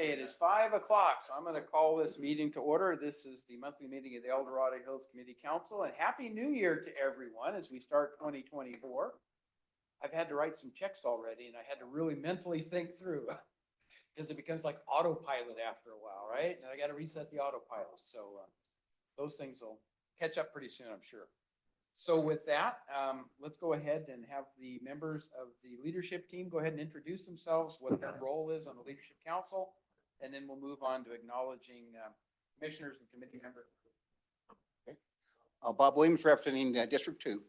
Okay, it is 5 o'clock, so I'm going to call this meeting to order. This is the monthly meeting of the El Dorado Hills Community Council, and Happy New Year to everyone as we start 2024. I've had to write some checks already, and I had to really mentally think through because it becomes like autopilot after a while, right? And I got to reset the autopilot. So those things will catch up pretty soon, I'm sure. So with that, let's go ahead and have the members of the leadership team go ahead and introduce themselves, what their role is on the Leadership Council, and then we'll move on to acknowledging commissioners and committee members. Okay. Bob Williams representing District 2.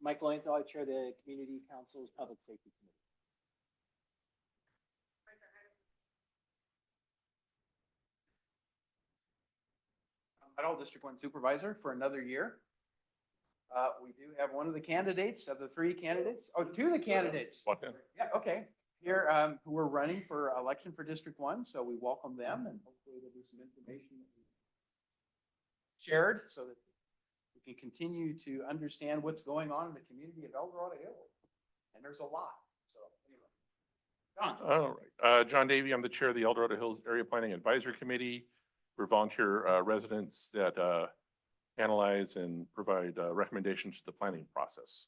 Michael Anthony, I chair the Community Council's Public Safety Committee. Dorado District 1 Supervisor for another year. We do have one of the candidates of the three candidates. Oh, two of the candidates. Yeah, okay. Here, who are running for election for District 1, so we welcome them, and hopefully there'll be some information shared so that we can continue to understand what's going on in the community of El Dorado Hills. And there's a lot. So anyway, John. All right. John Davey, I'm the chair of the El Dorado Hills Area Planning Advisory Committee. We're volunteer residents that analyze and provide recommendations to the planning process.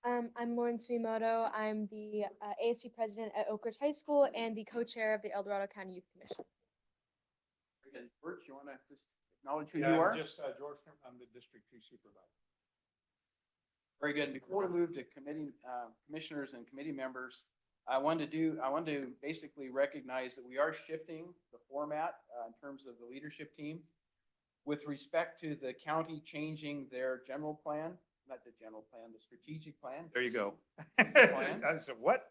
I'm Lauren Suimoto. I'm the ASB president at Oak Ridge High School and the co-chair of the El Dorado County Youth Commission. Bert, you want to just acknowledge who you are? Just George, I'm the District 2 Supervisor. Very good. Before we move to committee commissioners and committee members, I want to basically recognize that we are shifting the format in terms of the leadership team with respect to the county changing their general plan, not the general plan, the strategic plan. There you go. Plan. I said, what?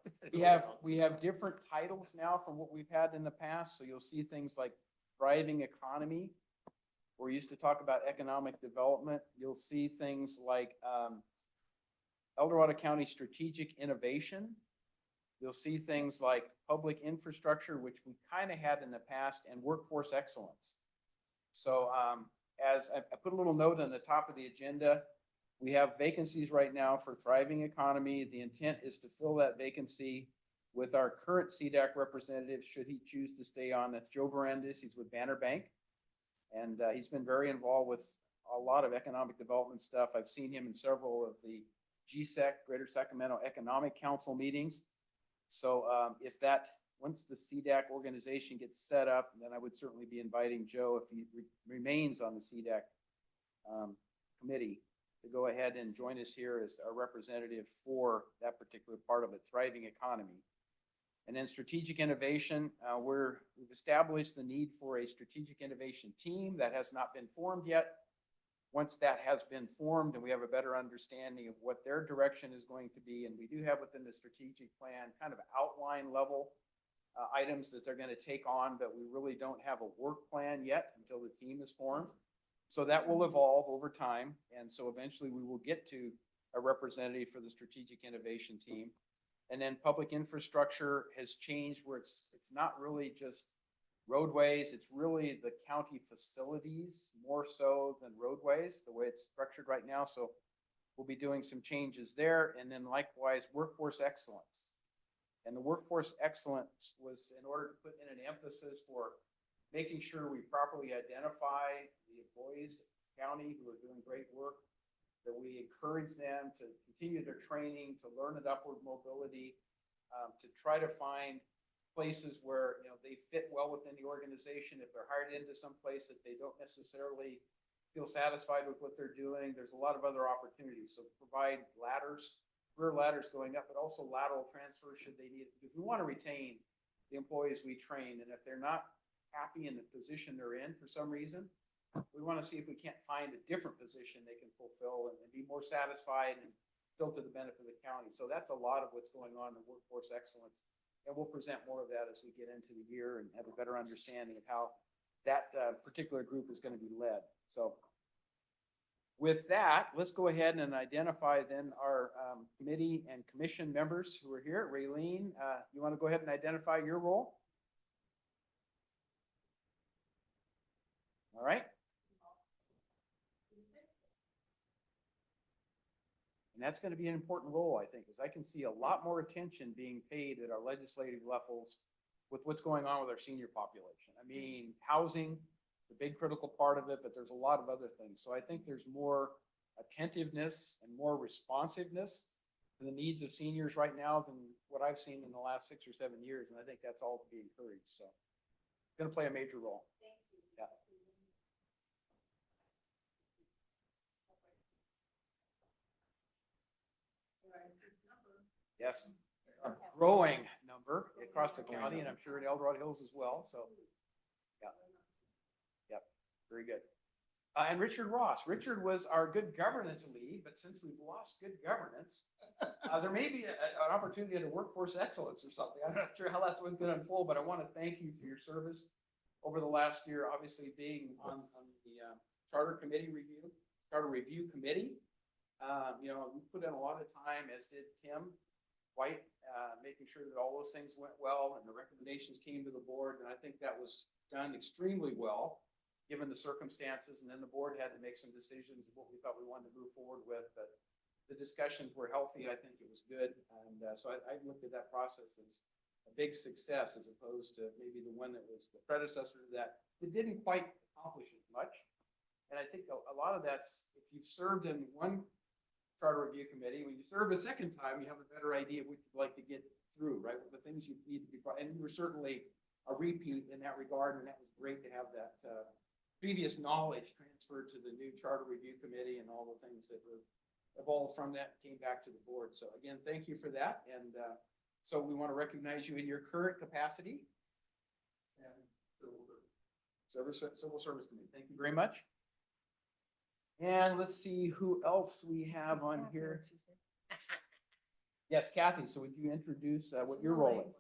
We have different titles now from what we've had in the past. So you'll see things like thriving economy. We used to talk about economic development. You'll see things like El Dorado County strategic innovation. You'll see things like public infrastructure, which we kind of had in the past, and workforce excellence. So as I put a little note on the top of the agenda, we have vacancies right now for thriving economy. The intent is to fill that vacancy with our current CDAC representative, should he choose to stay on. That's Joe Verandis. He's with Banner Bank. And he's been very involved with a lot of economic development stuff. I've seen him in several of the GSEC, Greater Sacramento Economic Council meetings. So once the CDAC organization gets set up, then I would certainly be inviting Joe, if he remains on the CDAC committee, to go ahead and join us here as our representative for that particular part of a thriving economy. And then strategic innovation, we've established the need for a strategic innovation team that has not been formed yet. Once that has been formed and we have a better understanding of what their direction is going to be, and we do have within the strategic plan kind of outline level items that they're going to take on, but we really don't have a work plan yet until the team is formed. So that will evolve over time. And so eventually we will get to a representative for the strategic innovation team. And then public infrastructure has changed where it's not really just roadways, it's really the county facilities more so than roadways, the way it's structured right now. So we'll be doing some changes there. And then likewise, workforce excellence. And the workforce excellence was in order to put in an emphasis for making sure we properly identify the employees of the county who are doing great work, that we encourage them to continue their training, to learn at upward mobility, to try to find places where they fit well within the organization. If they're hired into some place that they don't necessarily feel satisfied with what they're doing, there's a lot of other opportunities. So provide ladders, career ladders going up, but also lateral transfer should they need it. Because we want to retain the employees we train, and if they're not happy in the position they're in for some reason, we want to see if we can't find a different position they can fulfill and be more satisfied and still to the benefit of the county. So that's a lot of what's going on in workforce excellence. And we'll present more of that as we get into the year and have a better understanding of how that particular group is going to be led. So with that, let's go ahead and identify then our committee and commission members who are here. Raylene, you want to go ahead and identify your role? All right. And that's going to be an important role, I think, because I can see a lot more attention being paid at our legislative levels with what's going on with our senior population. I mean, housing, the big critical part of it, but there's a lot of other things. So I think there's more attentiveness and more responsiveness to the needs of seniors right now than what I've seen in the last 6 or 7 years. And I think that's all to be encouraged. So it's going to play a major role. Yeah. Yes, a growing number across the county, and I'm sure in El Dorado Hills as well, so. Yeah. Yep, very good. And Richard Ross. Richard was our good governance lead, but since we've lost good governance, there may be an opportunity at a workforce excellence or something. I'm not sure how that's going to unfold, but I want to thank you for your service over the last year, obviously being on the charter review committee. You know, we put in a lot of time, as did Tim White, making sure that all those things went well and the recommendations came to the board. And I think that was done extremely well, given the circumstances. And then the board had to make some decisions of what we thought we wanted to move forward with. But the discussions were healthy. I think it was good. And so I looked at that process as a big success, as opposed to maybe the one that was the predecessor to that. It didn't quite accomplish as much. And I think a lot of that's, if you've served in one charter review committee, when you serve a second time, you have a better idea of what you'd like to get through, right? The things you need to be, and you were certainly a repeat in that regard, and that was great to have that previous knowledge transferred to the new charter review committee, and all the things that were evolved from that came back to the board. So again, thank you for that, and so we want to recognize you in your current capacity and civil service committee. Thank you very much. And let's see who else we have on here. Yes, Kathy. So would you introduce what your role is?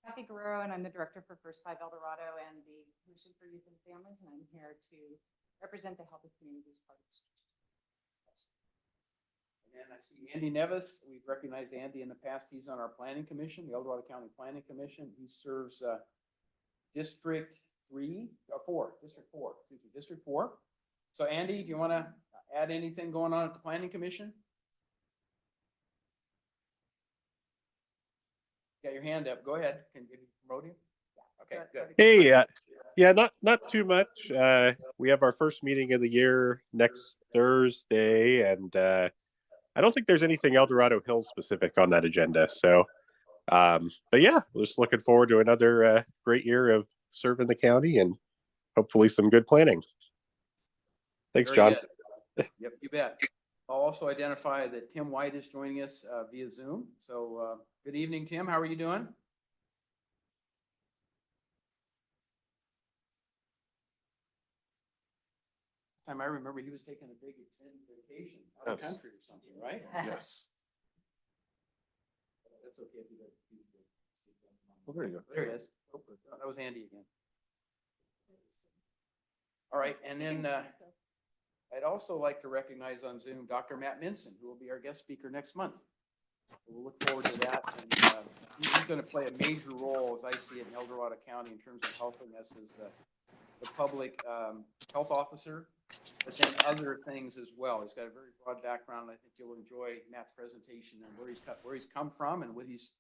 Kathy Guerrero, and I'm the director for First Five El Dorado and the Commission for Youth and Families, and I'm here to represent the Healthy Communities part of the And I see Andy Nevis. We've recognized Andy in the past. He's on our planning commission, the El Dorado County Planning Commission. He serves District 4. So Andy, do you want to add anything going on at the Planning Commission? Got your hand up. Go ahead. Can you promote him? Yeah. Okay, good. Hey, yeah, not too much. We have our first meeting of the year next Thursday, and I don't think there's anything El Dorado Hills specific on that agenda. So, but yeah, just looking forward to another great year of serving the county and hopefully some good planning. Thanks, Very John. good. Yep, you bet. I'll also identify that Tim White is joining us via Zoom. So good evening, Tim. How are you doing? Time I remember he was taking a big extended vacation out of the Yes. country or something, right? Yes. That's okay if you don't. Well, there you go. There he is. Oh, that was Andy again. All right, and then I'd also like to recognize on Zoom Dr. Matt Minson, who will be our guest speaker next month. We'll look forward to that, and he's going to play a major role, as I see it, in El Dorado County in terms of helping us as the public health officer, but then other things as well. He's got a very broad background, and I think you'll enjoy Matt's presentation and where he's come from and what he's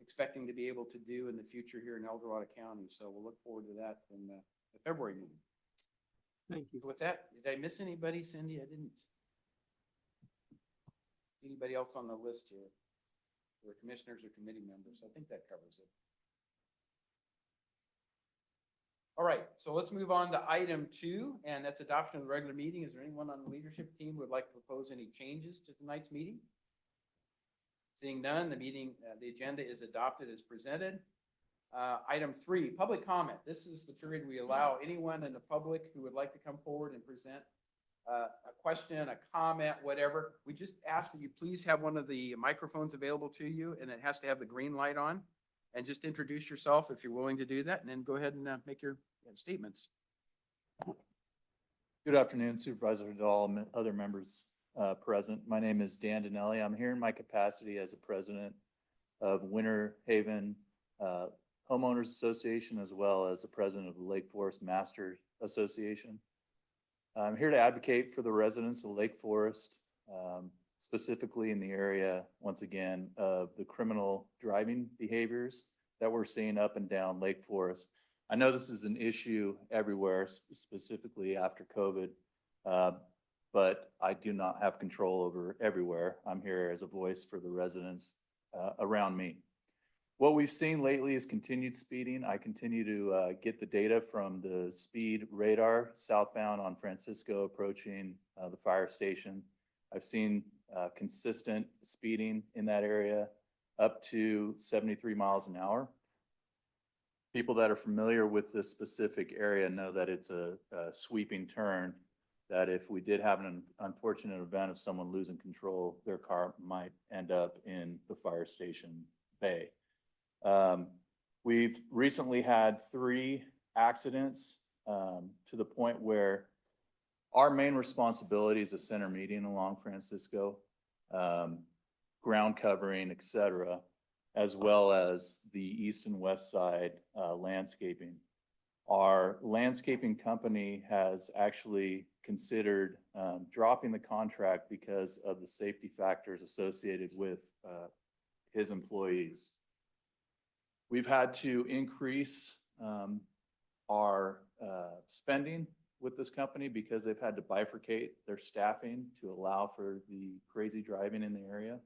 expecting to be able to do in the future here in El Dorado County. So we'll look forward to that in the February meeting. Thank you. With that, did I miss anybody, Cindy? I didn't. Anybody else on the list here? Or commissioners or committee members? I think that covers it. All right, so let's move on to item 2, and that's adoption of the regular meeting. Is there anyone on the leadership team who would like to propose any changes to tonight's meeting? Seeing none, the agenda is adopted as presented. Item 3, public comment. This is the period we allow anyone in the public who would like to come forward and present a question, a comment, whatever. We just ask that you please have one of the microphones available to you, and it has to have the green light on. And just introduce yourself if you're willing to do that, and then go ahead and make your statements. Good afternoon, Supervisor Dahl, and other members present. My name is Dan Donnelly. I'm here in my capacity as a president of Winter Haven Homeowners Association, as well as the president of the Lake Forest Master Association. I'm here to advocate for the residents of Lake Forest, specifically in the area, once again, of the criminal driving behaviors that we're seeing up and down Lake Forest. I know this is an issue everywhere, specifically after COVID, but I do not have control over everywhere. I'm here as a voice for the residents around me. What we've seen lately is continued speeding. I continue to get the data from the speed radar southbound on Francisco approaching the fire station. I've seen consistent speeding in that area up to 73 miles an hour. People that are familiar with this specific area know that it's a sweeping turn, that if we did have an unfortunate event of someone losing control, their car might end up in the fire station bay. We've recently had 3 accidents to the point where our main responsibility is a center median along Francisco, ground covering, et cetera, as well as the east and west side landscaping. Our landscaping company has actually considered dropping the contract because of the safety factors associated with his employees. We've had to increase our spending with this company because they've had to bifurcate their staffing to allow for the crazy driving in the area.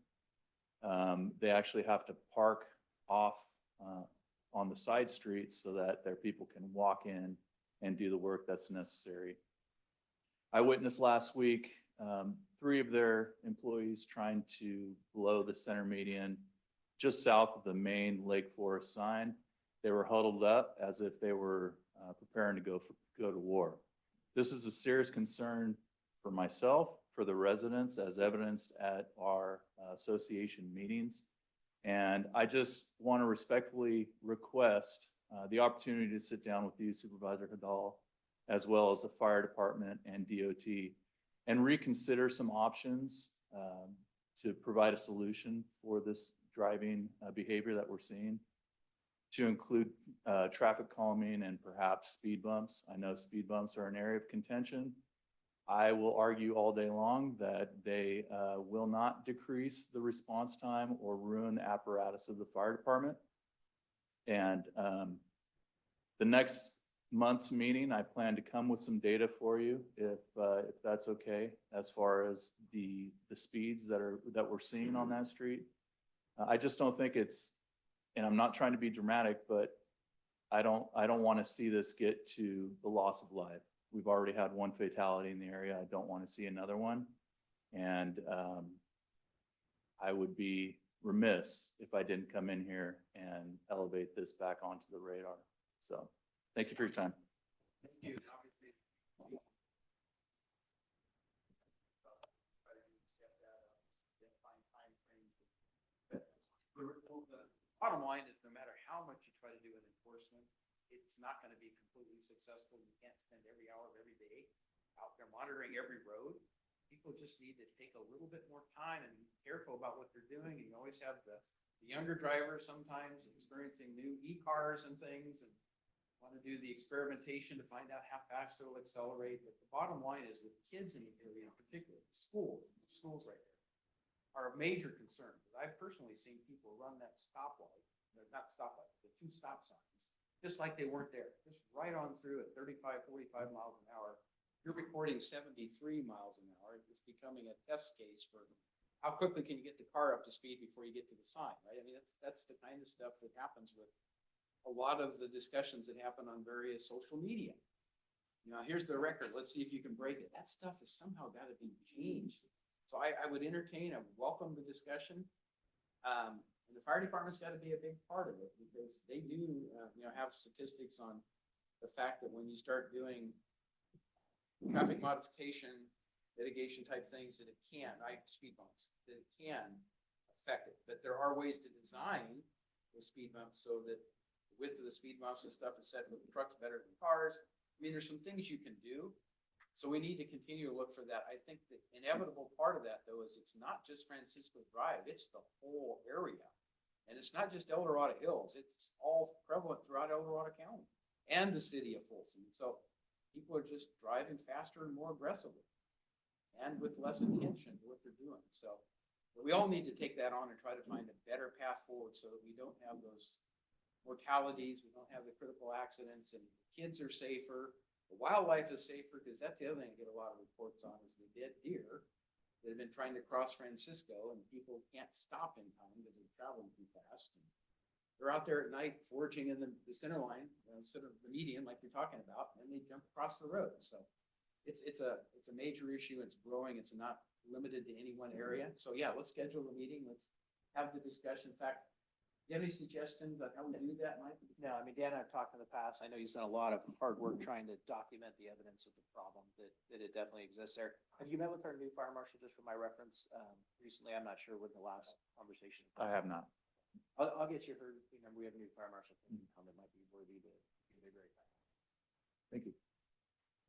They actually have to park off on the side streets so that their people can walk in and do the work that's necessary. I witnessed last week 3 of their employees trying to blow the center median just south of the main Lake Forest sign. They were huddled up as if they were preparing to go to war. This is a serious concern for myself, for the residents, as evidenced at our association meetings. And I just want to respectfully request the opportunity to sit down with you, Supervisor Hidal, as well as the fire department and DOT, and reconsider some options to provide a solution for this driving behavior that we're seeing, to include traffic calming and perhaps speed bumps. I know speed bumps are an area of contention. I will argue all day long that they will not decrease the response time or ruin the apparatus of the fire department. And the next month's meeting, I plan to come with some data for you, if that's okay, as far as the speeds that we're seeing on that street. I just don't think it's, and I'm not trying to be dramatic, but I don't want to see this get to the loss of life. We've already had 1 fatality in the area. I don't want to see another one. And I would be remiss if I didn't come in here and elevate this back onto the radar. So thank you for your time. Thank you. The bottom line is, no matter how much you try to do with enforcement, it's not going to be completely successful. You can't spend every hour of every day out there monitoring every road. People just need to take a little bit more time and be careful about what they're doing. And you always have the younger drivers sometimes experiencing new e-cars and things and want to do the experimentation to find out how fast it'll accelerate. But the bottom line is, with kids in the area in particular, schools right there are a major concern. Because I've personally seen people run that stoplight, not stoplight, the 2 stop signs, just like they weren't there, just right on through at 35, 45 miles an hour. You're recording 73 miles an hour. It's becoming a test case for how quickly can you get the car up to speed before you get to the sign, right? I mean, that's the kind of stuff that happens with a lot of the discussions that happen on various social media. Now, here's the record. Let's see if you can break it. That stuff has somehow got to be changed. So I would entertain, I would welcome the discussion. And the fire department's got to be a big part of it, because they do, have statistics on the fact that when you start doing traffic modification, mitigation type things, that it can, speed bumps, that it can affect it. But there are ways to design those speed bumps so that the width of the speed bumps and stuff is set with the trucks better than cars. I mean, there's some things you can do. So we need to continue to look for that. I think the inevitable part of that, though, is it's not just Francisco Drive, it's the whole area. And it's not just El Dorado Hills, it's all prevalent throughout El Dorado County and the city of Folsom. So people are just driving faster and more aggressively. and with less attention to what they're doing. So but we all need to take that on and try to find a better path forward so that we don't have those mortalities, we don't have the critical accidents, and kids are safer. The wildlife is safer, because that's the other thing I get a lot of reports on is the dead deer that have been trying to cross Francisco, and people can't stop in time because they're traveling too fast. And they're out there at night foraging in the center line instead of the median like you're talking about, and they jump across the road. So it's a major issue. It's growing. It's not limited to any one area. So yeah, let's schedule a meeting. Let's have the discussion. In fact, do you have any suggestions on how we do that, Mike? No, I mean, Dan and I've talked in the past. I know he's done a lot of hard work trying to document the evidence of the problem that it definitely exists there. Have you met with our new fire marshal, just for my reference, recently? I'm not sure when the last conversation. I have not. I'll get you her number. We have a new fire marshal that might be worthy to give it a great time. Thank you.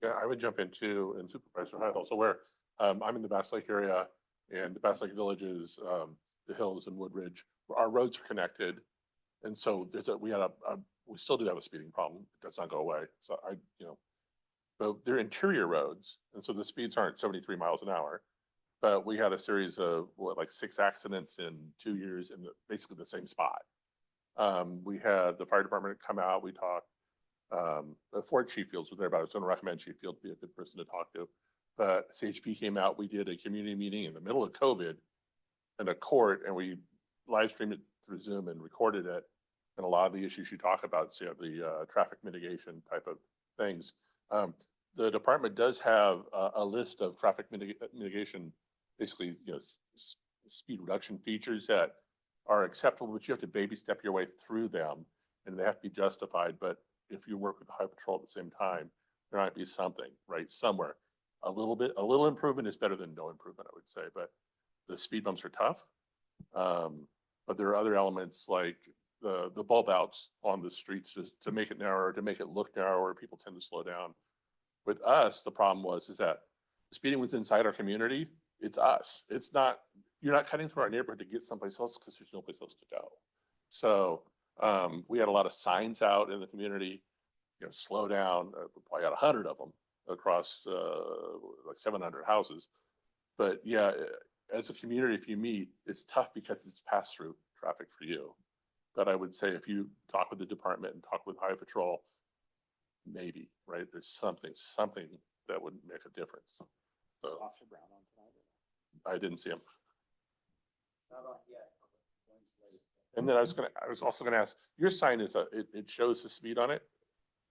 Yeah, I would jump into and Supervisor Heidel. So where, I'm in the Bass Lake area, and the Bass Lake Villages, the hills and Woodridge, our roads are connected. And so we still do have a speeding problem. It does not go away. So but they're interior roads. And so the speeds aren't 73 miles an hour. But we had a series of like 6 accidents in 2 years in basically the same spot. We had the fire department come out, we talked. Fort Chieffields was there, but I was going to recommend Chieffield be a good person to talk to. But CHP came out, we did a community meeting in the middle of COVID in a court, and we live streamed it through Zoom and recorded it. And a lot of the issues you talk about, so the traffic mitigation type of things. The department does have a list of traffic mitigation, basically, speed reduction features that are acceptable, but you have to baby step your way through them, and they have to be justified. But if you work with the Highway Patrol at the same time, there might be something, right, somewhere. A little improvement is better than no improvement, I would say, but the speed bumps are tough. But there are other elements like the bulb outs on the streets to make it narrower, to make it look narrower. People tend to slow down. With us, the problem is that the speeding was inside our community. It's us. It's not, you're not cutting through our neighborhood to get someplace else because there's no place else to go. So we had a lot of signs out in the community, slow down. We probably had 100 of them across like 700 houses. But yeah, as a community, if you meet, it's tough because it's pass through traffic for you. But I would say if you talk with the department and talk with Highway Patrol, maybe, right? There's something that would make a difference. So So Officer Brown on tonight. I didn't see him. Not on yet. And then I was also gonna ask, your sign is it shows the speed on it?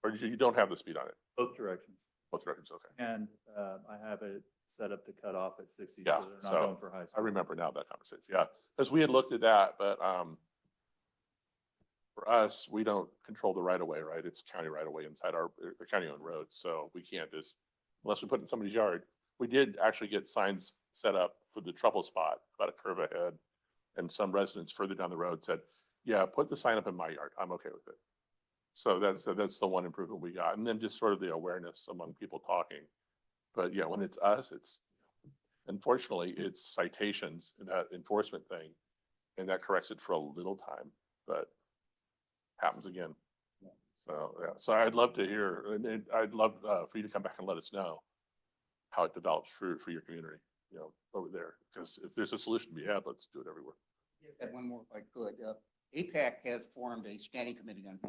Or you don't have the speed on it? Both directions. Both directions, okay. And I have it set up to cut off at 60, Yeah, so they're not so going for high speed. I remember now that conversation, yeah, because we had looked at that, but for us, we don't control the right of way, right? It's county right of way inside the county owned roads, so we can't just, unless we put it in somebody's yard. We did actually get signs set up for the trouble spot, about a curve ahead, and some residents further down the road said, yeah, put the sign up in my yard, I'm okay with it. So that's the one improvement we got, and then just sort of the awareness among people talking. But yeah, when it's us, unfortunately, it's citations and that enforcement thing, and that corrects it for a little time, but happens again. So, yeah, so I'd love to hear, and I'd love for you to come back and let us know how it develops for your community, over there. Because if there's a solution to be had, let's do it everywhere. Add one more if I could. APAC has formed a standing committee on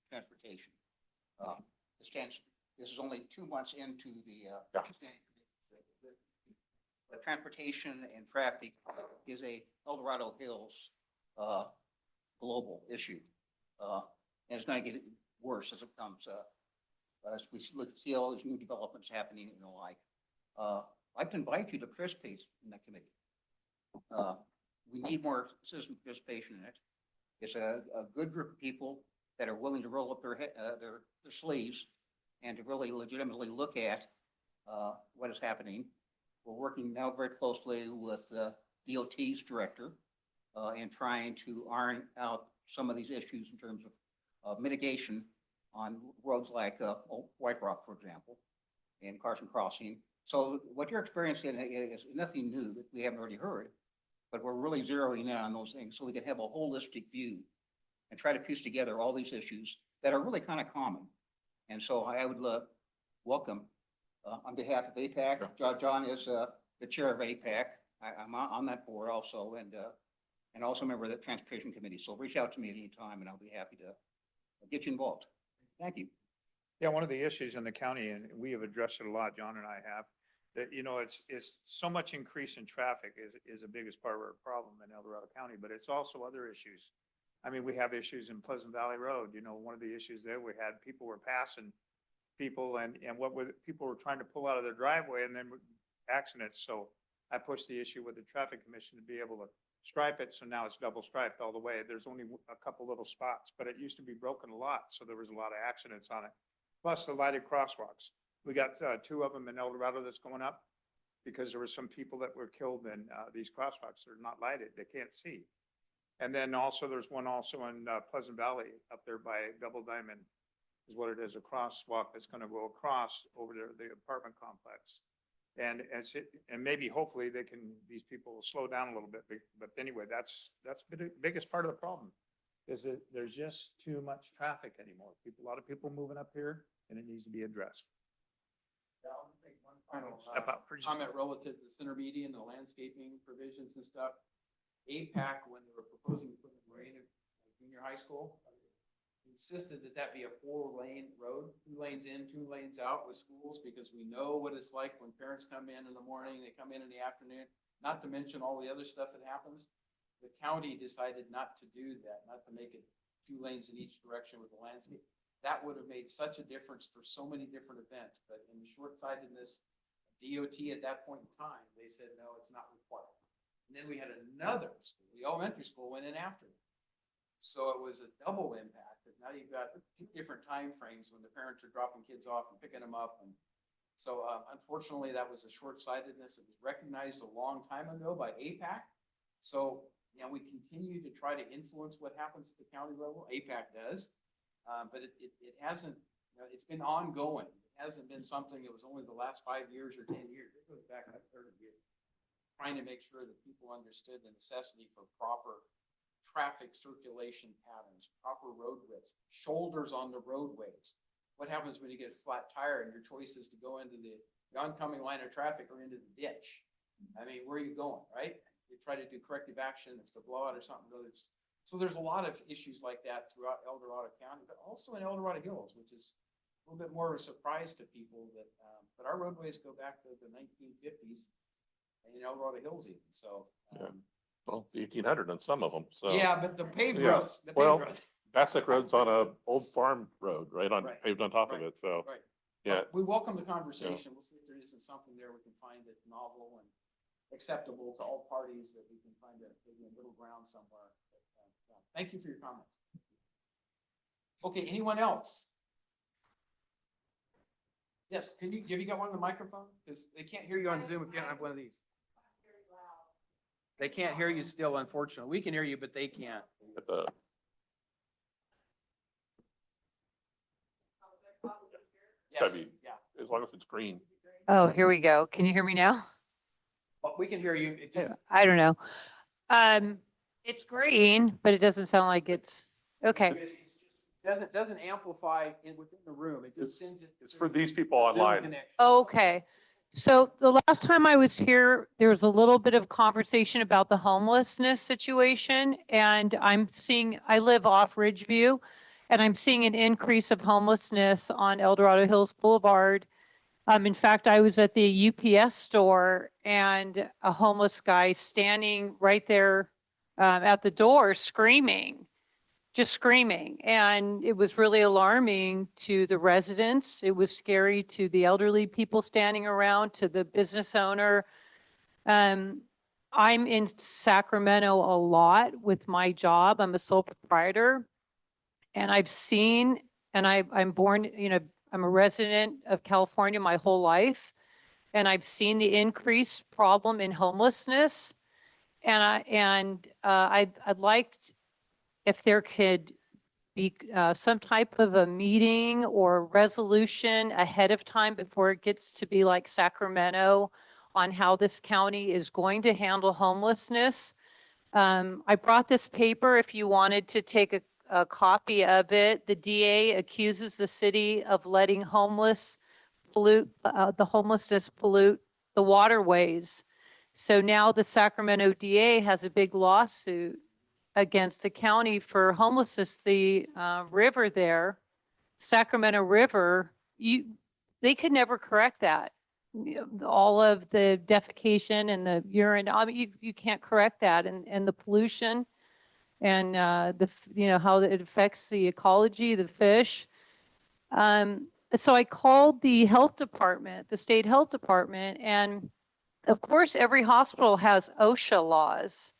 transportation. This is only 2 months into the Yeah. standing committee. But transportation and traffic is a El Dorado Hills global issue. And it's going to get worse as it comes, as we see all these new developments happening and the like. I'd like to invite you to participate in that committee. We need more citizen participation in it. It's a good group of people that are willing to roll up their sleeves and to really legitimately look at what is happening. We're working now very closely with the DOT's director and trying to iron out some of these issues in terms of mitigation on roads like White Rock, for example, and Carson Crossing. So what you're experiencing is nothing new that we haven't already heard, but we're really zeroing in on those things so we can have a holistic view and try to piece together all these issues that are really kind of common. And so I would welcome On behalf of APAC, John is the chair of APAC. I'm on that board also, and also a member of the Transportation Committee. So reach out to me anytime and I'll be happy to get you involved. Thank you. Yeah, one of the issues in the county, and we have addressed it a lot, John and I have, that, it's so much increase in traffic is the biggest part of our problem in El Dorado County, but it's also other issues. I mean, we have issues in Pleasant Valley Road. One of the issues there, we had people were passing people and people were trying to pull out of their driveway and then accidents. So I pushed the issue with the traffic commission to be able to stripe it. So now it's double striped all the way. There's only a couple little spots, but it used to be broken a lot. So there was a lot of accidents on it. Plus the lighted crosswalks. We got 2 of them in El Dorado that's going up because there were some people that were killed in these crosswalks that are not lighted. They can't see. And then also there's one also in Pleasant Valley up there by Double Diamond is what it is, a crosswalk that's going to go across over the apartment complex. And maybe hopefully these people will slow down a little bit. But anyway, that's the biggest part of the problem is that there's just too much traffic anymore. A lot of people moving up here and it needs to be addressed. I'll make one final Step out for just- comment relative to the center median, the landscaping provisions and stuff. APAC, when they were proposing to put in Marina Junior High School, insisted that that be a 4-lane road, 2 lanes in, 2 lanes out with schools, because we know what it's like when parents come in the morning, they come in the afternoon, not to mention all the other stuff that happens. The county decided not to do that, not to make it 2 lanes in each direction with the landscape. That would have made such a difference for so many different events, but in the short-sightedness, DOT at that point in time, they said, no, it's not required. And then we had another school, the elementary school went in after them. So it was a double impact, because now you've got 2 different time frames when the parents are dropping kids off and picking them up. And so unfortunately, that was a short-sightedness. It was recognized a long time ago by APAC. So, we continue to try to influence what happens at the county level. APAC does, but it hasn't, it's been ongoing. It hasn't been something that was only the last 5 years or 10 years. It goes back like 30 years. Trying to make sure that people understood the necessity for proper traffic circulation patterns, proper road widths, shoulders on the roadways. What happens when you get a flat tire and your choice is to go into the oncoming line of traffic or into the ditch? I mean, where are you going, right? You try to do corrective action if it's a blowout or something. So there's a lot of issues like that throughout El Dorado County, but also in El Dorado Hills, which is a little bit more of a surprise to people that, but our roadways go back to the 1950s in El Dorado Hills even, so. Well, the 1800 on some of them, so. Yeah, but the paved Yeah. roads, Well, Bass Lake Road's on a old farm road, right, Right. paved on top of Right. it, so, Right. yeah. We welcome the conversation. We'll see if there isn't something there we can find that's novel and acceptable to all parties, that we can find maybe a middle ground somewhere. But, thank you for your comments. Okay, anyone else? Yes, have you got one on the microphone? Because they can't hear you on Zoom if you don't have one of these. They can't hear you still, unfortunately. We can hear you, but they can't. At the- Yes, Debbie. yeah. As long as it's green. Oh, here we go. Can you hear me now? But we can hear you. It just, I don't know. It's green, but it doesn't sound like it's, okay. doesn't amplify within the room. It just sends it. It's for these people Zoom online. connection. Okay. So the last time I was here, there was a little bit of conversation about the homelessness situation. And I live off Ridgeview, and I'm seeing an increase of homelessness on El Dorado Hills Boulevard. In fact, I was at the UPS store and a homeless guy standing right there at the door screaming, just screaming. And it was really alarming to the residents. It was scary to the elderly people standing around, to the business owner. I'm in Sacramento a lot with my job. I'm a sole proprietor. And I've seen, and I'm born, I'm a resident of California my whole life, and I've seen the increased problem in homelessness. And I'd like if there could be some type of a meeting or resolution ahead of time before it gets to be like Sacramento on how this county is going to handle homelessness. I brought this paper if you wanted to take a copy of it. The DA accuses the city of letting homeless the homelessness pollute the waterways. So now the Sacramento DA has a big lawsuit against the county for homelessness. The river there, Sacramento River, they could never correct that. All of the defecation and the urine, I mean, you can't correct that, and the pollution and how it affects the ecology, the fish. So I called the health department, the state health department, and of course, every hospital has OSHA laws.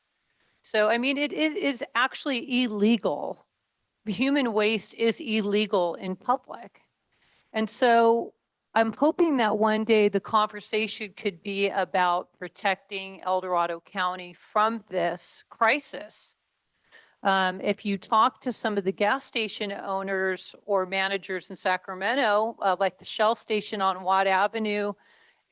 So, I mean, it is actually illegal. Human waste is illegal in public. And so I'm hoping that one day the conversation could be about protecting El Dorado County from this crisis. If you talk to some of the gas station owners or managers in Sacramento, like the Shell station on Watt Avenue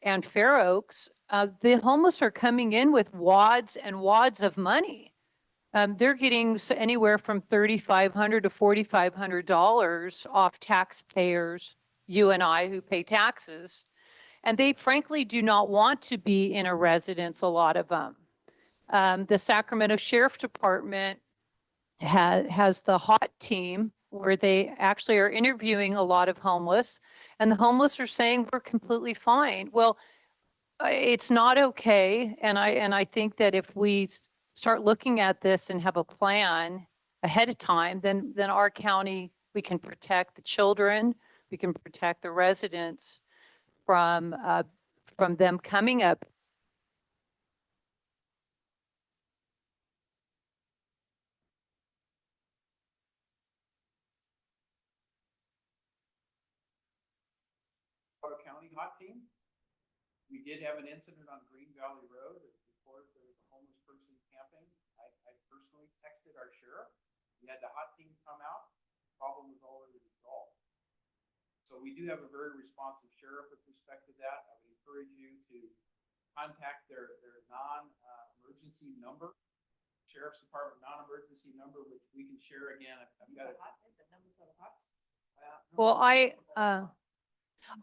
and Fair Oaks, the homeless are coming in with wads and wads of money. They're getting anywhere from $3,500 to $4,500 off taxpayers, you and I who pay taxes. And they frankly do not want to be in a residence, a lot of them. The Sacramento Sheriff Department has the hot team where they actually are interviewing a lot of homeless, and the homeless are saying we're completely fine. Well, it's not okay. And I think that if we start looking at this and have a plan ahead of time, then our county, we can protect the children, we can protect the residents from them coming up. Colorado County hot team. We did have an incident on Green Valley Road. It was reported there was a homeless person camping. I personally texted our sheriff. We had the hot team come out. Problem was already resolved. So we do have a very responsive sheriff with respect to that. I would encourage you to contact their non-emergency number, Sheriff's Department non-emergency number, which we can share again. I've got it. Well,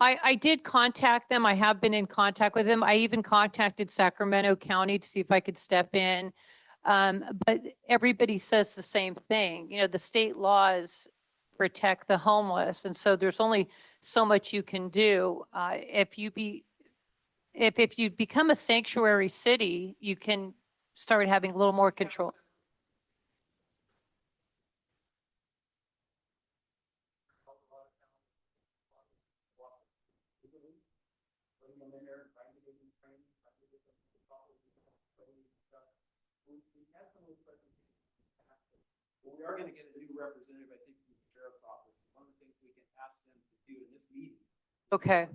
I did contact them. I have been in contact with them. I even contacted Sacramento County to see if I could step in. But everybody says the same thing. You know, the state laws protect the homeless. And so there's only so much you can do. If you become a sanctuary city, you can start having a little more control. Putting them in there, trying to get them trained, trying to get them to the proper training and stuff. We had some of those presentations. But we are going to get a new representative, I think, from the sheriff's office. One of the things we can ask them to do in this meeting. Okay.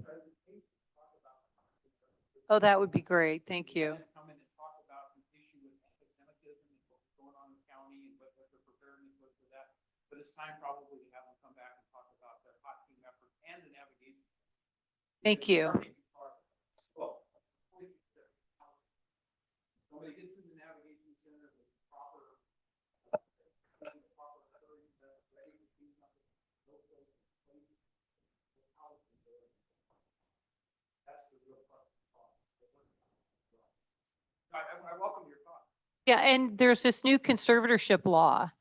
Oh, that would be great. Thank you. Come in and talk about the issue with anti-Semitism and what's going on in the county and what their preparedness was for that. But it's time probably to have them come back and talk about their hot team effort and the navigation. Thank you. Somebody gets in the navigation center with proper that's the real part. I welcome your thoughts. Yeah, and there's this new conservatorship law,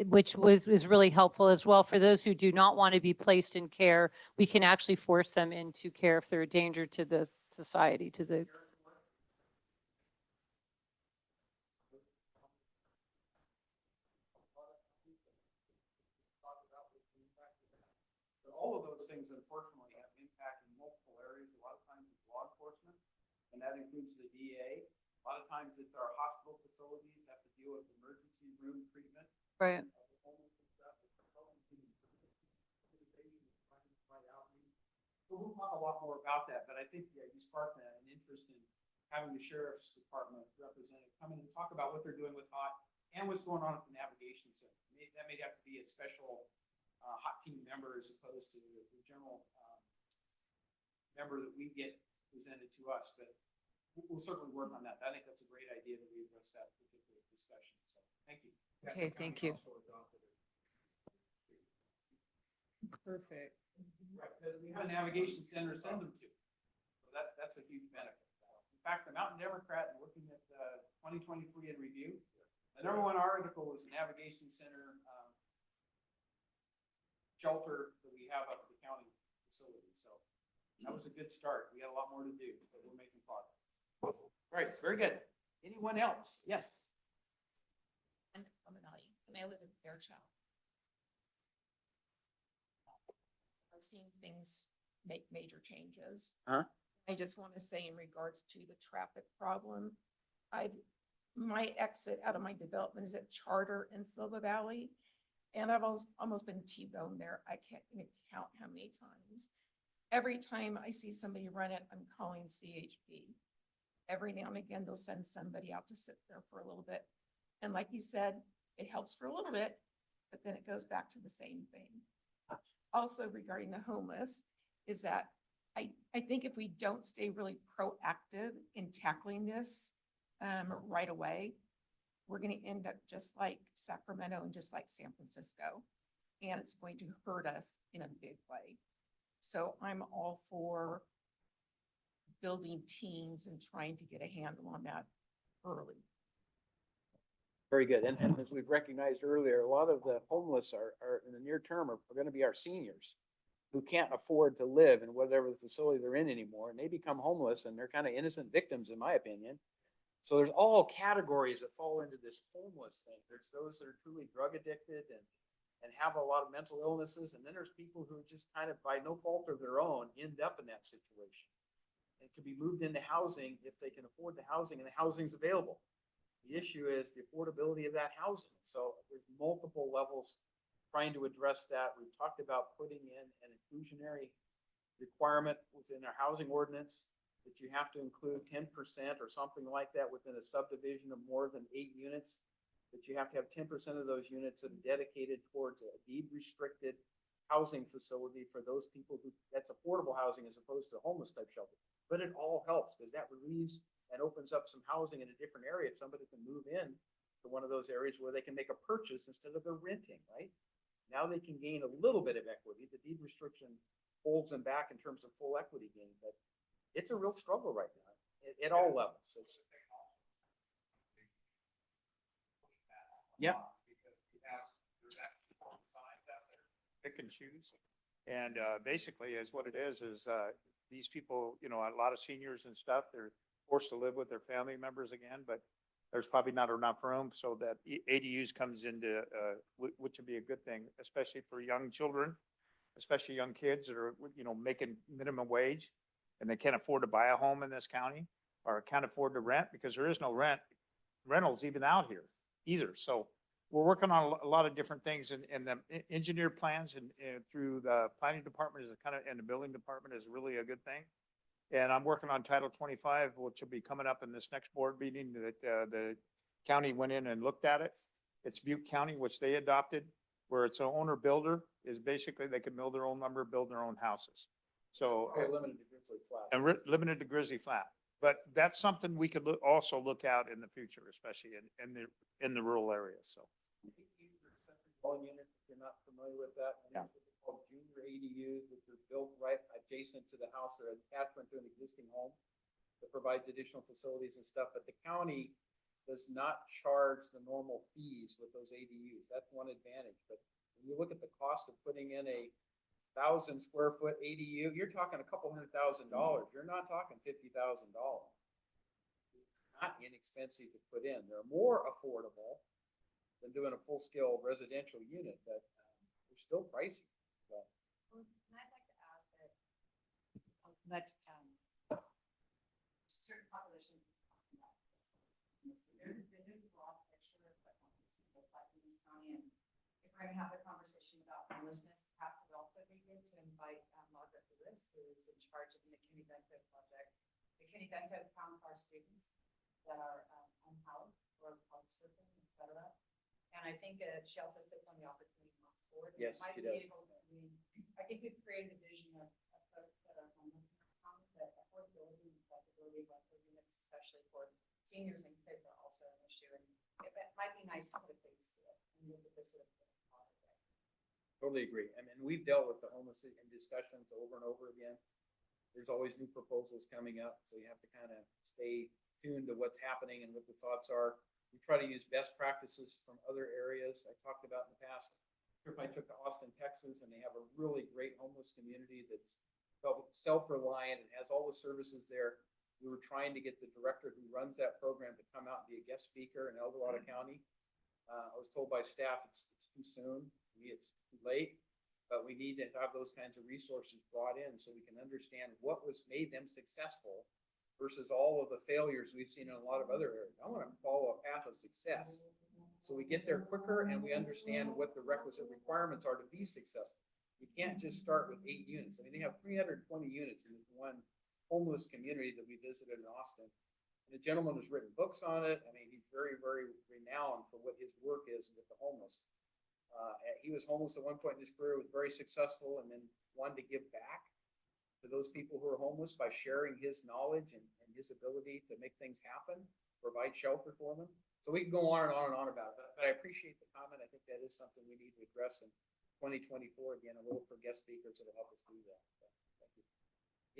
which is really helpful as well. For those who do not want to be placed in care, we can actually force them into care if they're a danger to the society, to the. But all of those things unfortunately have impact in multiple areas. A lot of times it's law enforcement, and that includes the DA. A lot of times it's our hospital facilities have to deal with emergency room treatment. Right. So we'll talk a lot more about that, but I think, yeah, you sparked an interest in having the sheriff's department representative come in and talk about what they're doing with HOT and what's going on at the navigation center. That may have to be a special HOT team member as opposed to the general member that we get presented to us, but we'll certainly work on that. I think that's a great idea that we address that particular discussion. So thank you. Okay, thank you. Also adopted it. Perfect. Right, because we have a navigation center to send them to. So that's a huge benefit. In fact, the Mountain Democrat, looking at 2023 in review, the number one article was navigation center shelter that we have up at the county facility. So that was a good start. We got a lot more to do, but we're making progress. All right, very good. Anyone else? Yes. And I live in Fairchild. I've seen things make major changes. Uh-huh. I just want to say in regards to the traffic problem, my exit out of my development is at Charter in Silva Valley. And I've almost been T-boned there. I can't even count how many times. Every time I see somebody run it, I'm calling CHP. Every now and again, they'll send somebody out to sit there for a little bit. And like you said, it helps for a little bit, but then it goes back to the same thing. Also regarding the homeless is that I think if we don't stay really proactive in tackling this right away, we're going to end up just like Sacramento and just like San Francisco. And it's going to hurt us in a big way. So I'm all for building teams and trying to get a handle on that early. Very good. And as we've recognized earlier, a lot of the homeless are in the near term are going to be our seniors who can't afford to live in whatever the facility they're in anymore. And they become homeless and they're kind of innocent victims, in my opinion. So there's all categories that fall into this homeless thing. There's those that are truly drug addicted and have a lot of mental illnesses. And then there's people who just kind of by no fault of their own end up in that situation. And can be moved into housing if they can afford the housing and the housing's available. The issue is the affordability of that housing. So there's multiple levels trying to address that. We've talked about putting in an inclusionary requirement within our housing ordinance that you have to include 10% or something like that within a subdivision of more than 8 units, that you have to have 10% of those units that are dedicated towards a deed restricted housing facility for those people who, that's affordable housing as opposed to homeless type shelter. But it all helps because that relieves and opens up some housing in a different area. If somebody can move in to one of those areas where they can make a purchase instead of their renting, right? Now they can gain a little bit of equity. The deed restriction holds them back in terms of full equity gain, but it's a real struggle right now at all levels. It's, yeah. Pick and choose. And basically is what it is these people, you know, a lot of seniors and stuff, they're forced to live with their family members again, but there's probably not enough room. So that ADUs comes into, which would be a good thing, especially for young children, especially young kids that are, you know, making minimum wage and they can't afford to buy a home in this county or can't afford to rent because there is no rentals even out here either. So we're working on a lot of different things and the engineered plans and through the planning department is a kind of, and the building department is really a good thing. And I'm working on Title 25, which will be coming up in this next board meeting that the county went in and looked at it. It's Butte County, which they adopted, where it's an owner builder is basically they can build their own lumber, build their own houses. So limited to Grizzly Flat. and limited to Grizzly Flat. But that's something we could also look out in the future, especially in the rural areas. So. Dwelling unit, if you're not familiar with that, and Yeah. it's called junior ADUs, which are built right adjacent to the house or attachment to an existing home that provides additional facilities and stuff. But the county does not charge the normal fees with those ADUs. That's one advantage. But when you look at the cost of putting in a 1,000 square foot ADU, you're talking a couple $100,000. You're not talking $50,000. Not inexpensive to put in. They're more affordable than doing a full-scale residential unit, but they're still pricey. So, And I'd like to add that certain populations. There's a broad picture of what homelessness looks like in this county, and if we're going to have a conversation about homelessness, perhaps it would also be good to invite Margaret Lewis, who is in charge of the McKinney-Bento project. McKinney-Bento counts our students that are unhoused or couch surfing, et cetera. And I think she also sits on the opportunity board. Yes, she does. I think we've created a vision of folks that are homeless in our county, that affordability and accessibility of rental units, especially for seniors and kids, are also an issue. And it might be nice to put a face to it and look at this in a broader way. Totally agree. I mean, we've dealt with the homeless in discussions over and over again. There's always new proposals coming up, so you have to kind of stay tuned to what's happening and what the thoughts are. We try to use best practices from other areas. I talked about in the past, trip I took to Austin, Texas, and they have a really great homeless community that's self-reliant and has all the services there. We were trying to get the director who runs that program to come out and be a guest speaker in El Dorado County. I was told by staff it's too soon. To me, it's too late, but we need to have those kinds of resources brought in so we can understand what was made them successful versus all of the failures we've seen in a lot of other areas. I want to follow a path of success. So we get there quicker and we understand what the requisite requirements are to be successful. You can't just start with 8 units. I mean, they have 320 units in this one homeless community that we visited in Austin. And the gentleman has written books on it. I mean, he's very, very renowned for what his work is with the homeless. He was homeless at one point in his career, was very successful, and then wanted to give back to those people who are homeless by sharing his knowledge and his ability to make things happen, provide shelter for them. So we can go on and on and on about it, but I appreciate the comment. I think that is something we need to address in 2024 again, and we'll look for guest speakers that'll help us do that. So, thank you.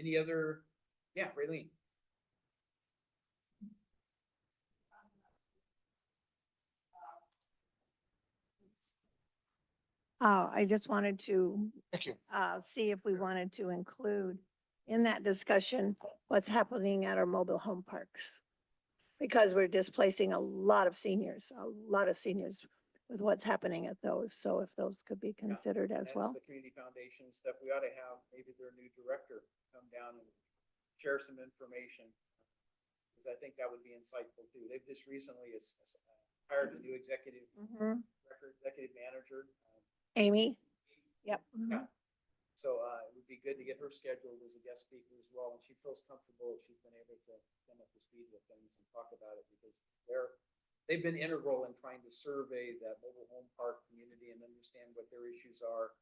Any other? Yeah, Raylene. I just wanted to Thank you. see if we wanted to include in that discussion what's happening at our mobile home parks. Because we're displacing a lot of seniors with what's happening at those. So if those could be considered as That's well. the community foundation stuff. We ought to have maybe their new director come down and share some information. Because I think that would be insightful too. They've just recently hired a new executive manager. Amy? Yep. Yeah. So it would be good to get her scheduled as a guest speaker as well. And she feels comfortable if she's been able to come up to speed with things and talk about it because they've been integral in trying to survey that mobile home park community and understand what their issues are.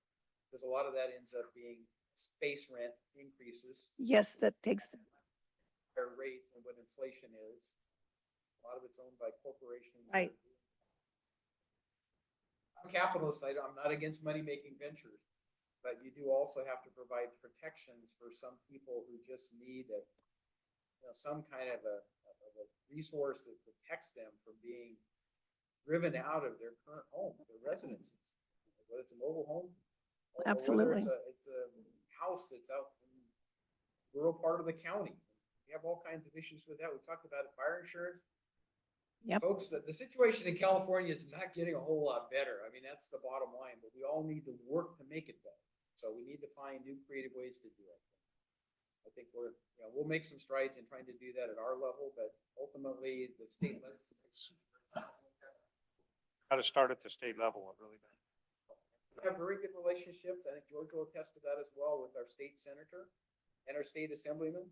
Because a lot of that ends up being space rent increases. Yes, that takes, Higher rate than what inflation is. A lot of it's owned by corporations. Right. I'm a capitalist. I'm not against money-making ventures, but you do also have to provide protections for some people who just need some kind of a resource that protects them from being driven out of their current home, their residences, whether it's a mobile home. Or Absolutely. whether it's a house that's out in the rural part of the county. We have all kinds of issues with that. We talked about it, fire insurance. Yep. Folks, the situation in California is not getting a whole lot better. I mean, that's the bottom line, but we all need to work to make it better. So we need to find new creative ways to do it. I think we'll make some strides in trying to do that at our level, but ultimately the state level. Got to start at the state level, really. We have very good relationships. I think George will attest to that as well with our state senator and our state assemblyman,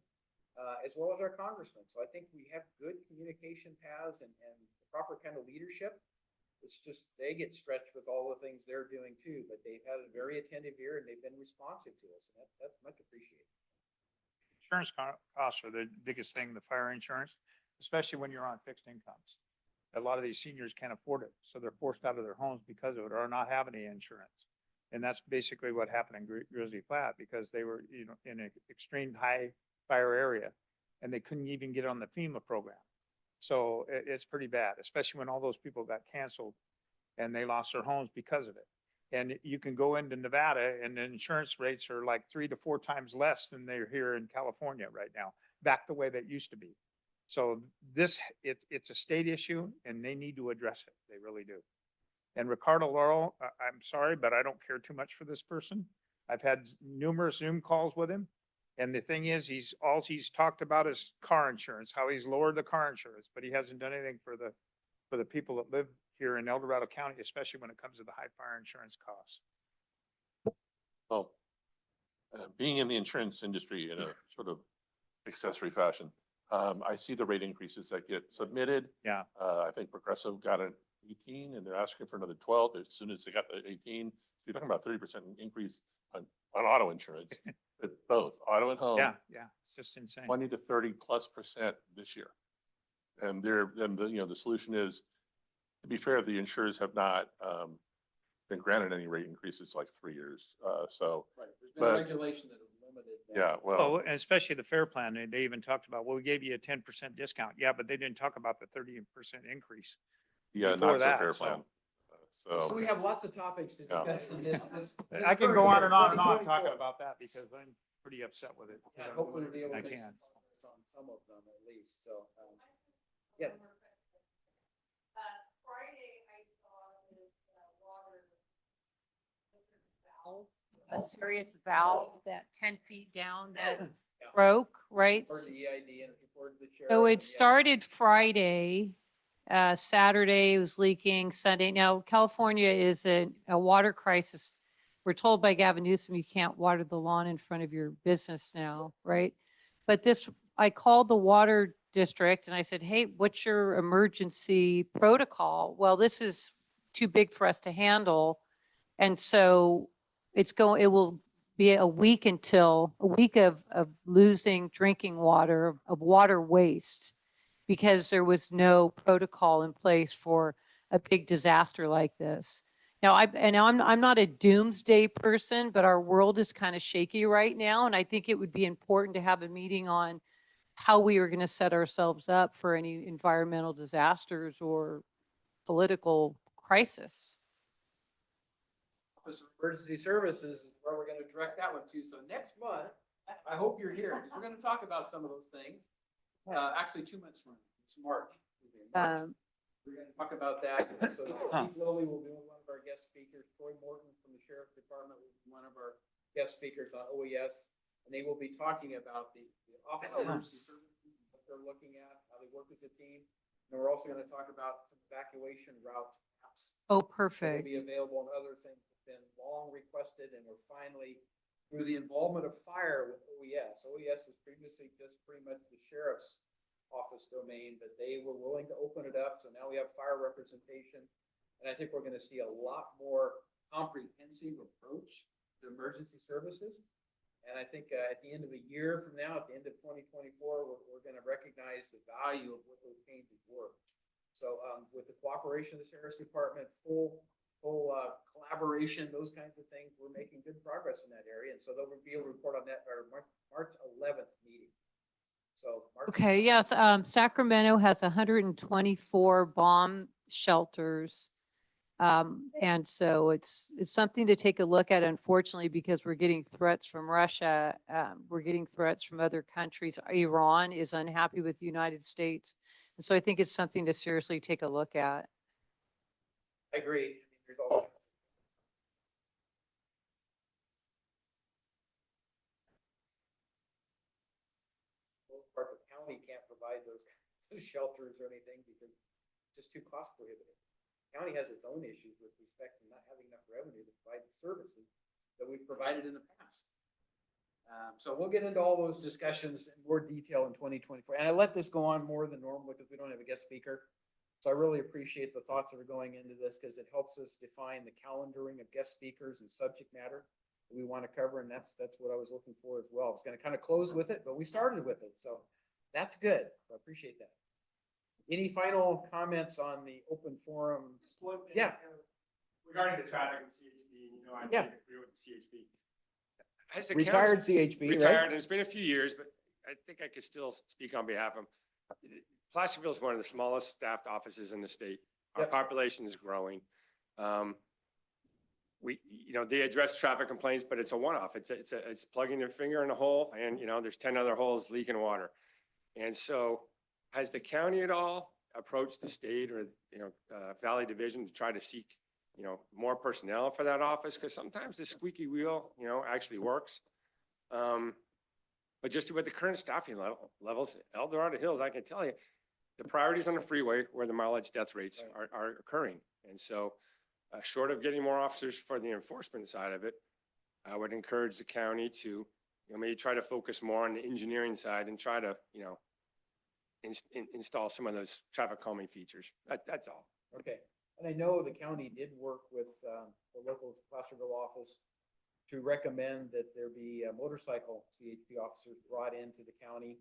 as well as our congressman. So I think we have good communication paths and the proper kind of leadership. It's just they get stretched with all the things they're doing too, but they've had a very attentive ear and they've been responsive to us, and that's much appreciated. Insurance costs are the biggest thing, the fire insurance, especially when you're on fixed incomes. A lot of these seniors can't afford it, so they're forced out of their homes because of it or not have any insurance. And that's basically what happened in Grizzly Flat because they were, in an extreme high fire area and they couldn't even get on the FEMA program. So it's pretty bad, especially when all those people got canceled and they lost their homes because of it. And you can go into Nevada and the insurance rates are like 3 to 4 times less than they're here in California right now, back the way that used to be. So it's a state issue and they need to address it. They really do. And Ricardo Laurel, I'm sorry, but I don't care too much for this person. I've had numerous Zoom calls with him. And the thing is, he's talked about is car insurance, how he's lowered the car insurance, but he hasn't done anything for the people that live here in El Dorado County, especially when it comes to the high fire insurance costs. Well, being in the insurance industry in a sort of accessory fashion, I see the rate increases that get submitted. Yeah. I think Progressive got an 18 and they're asking for another 12 as soon as they got the 18. You're talking about 30% increase on auto insurance, but both auto and home. Yeah. It's just insane. 20 to 30+% this year. And the solution is, to be fair, the insurers have not been granted any rate increase. It's like 3 years. So, Right, there's been a But- regulation that has limited that. yeah, Oh, well, and especially the fair plan, they even talked about, well, we gave you a 10% discount. Yeah, but they didn't talk about the 30% increase. yeah, before not so that, fair so- plan. So we have lots of topics to Yeah. discuss in this. I can go on and on 2024. talking about that because I'm pretty upset with it. Yeah, hopefully we'll be able to I make can. some progress on some of them at least, so, yeah. Friday, I saw this water valve, a serious valve that 10 feet down that broke, right? Heard the EID and reported to the sheriff. So and it yeah. started Friday, Saturday it was leaking, Sunday. Now, California is a water crisis. We're told by Gavin Newsom, you can't water the lawn in front of your business now, right? But this, I called the water district and I said, hey, what's your emergency protocol? Well, this is too big for us to handle. And so it will be a week of losing drinking water, of water waste, because there was no protocol in place for a big disaster like this. Now, I'm not a doomsday person, but our world is kind of shaky right now. And I think it would be important to have a meeting on how we are going to set ourselves up for any environmental disasters or political crisis. Office of Emergency Services is where we're gonna direct that one to. So next month, I hope you're here, because we're gonna talk about some of those things. Actually, 2 months from now, it's March. March. We're gonna talk about that. So Chief Lilly will be one of our guest speakers. Troy Morton from the Sheriff's Department will be one of our guest speakers on OES. And they will be talking about the Office of Emergency Services, what they're looking at, how they work as a team. And we're also gonna talk about some evacuation route maps. Oh, That will perfect. be available and other things that have been long requested, and we're finally, through the involvement of fire with OES. OES was previously just pretty much the sheriff's office domain, but they were willing to open it up, so now we have fire representation. And I think we're gonna see a lot more comprehensive approach to emergency services. And I think at the end of a year from now, at the end of 2024, we're gonna recognize the value of what those changes were. So with the cooperation of the Sheriff's Department, full collaboration, those kinds of things, we're making good progress in that area. And so there will be a report on that, our March 11th meeting. So. Okay, yes, Sacramento has 124 bomb shelters. And so it's something to take a look at, unfortunately, because we're getting threats from Russia. We're getting threats from other countries. Iran is unhappy with the United States. And so I think it's something to seriously take a look at. I agree. I mean, there's all. Most part, the county can't provide those kinds of shelters or anything because it's just too cost prohibitive. County has its own issues with respect to not having enough revenue to provide the services that we've provided in the past. So we'll get into all those discussions in more detail in 2024. And I let this go on more than normal because we don't have a guest speaker. So I really appreciate the thoughts that are going into this because it helps us define the calendaring of guest speakers and subject matter that we want to cover. And that's what I was looking for as well. It's going to kind of close with it, but we started with it. So that's good. I appreciate that. Any final comments on the open forum? Yeah. Regarding the traffic and CHP, I Yeah. agree with the CHP. Has the Retired county- CHP, Retired, right? and it's been a few years, but I think I could still speak on behalf of them. Placerville is one of the smallest staffed offices in the state. Our Yep. population is growing. They address traffic complaints, but it's a one-off. It's plugging your finger in a hole and, there's 10 other holes leaking water. And so has the county at all approached the state or, Valley Division to try to seek, more personnel for that office? Because sometimes the squeaky wheel, actually works. But just with the current staffing levels, El Dorado Hills, I can tell you, the priorities on the freeway where the mileage death rates are occurring. And so short of getting more officers for the enforcement side of it, I would encourage the county to, maybe try to focus more on the engineering side and try to, install some of those traffic calming features. That's all. Okay. And I know the county did work with the local Placerville office to recommend that there be motorcycle CHP officers brought into the county.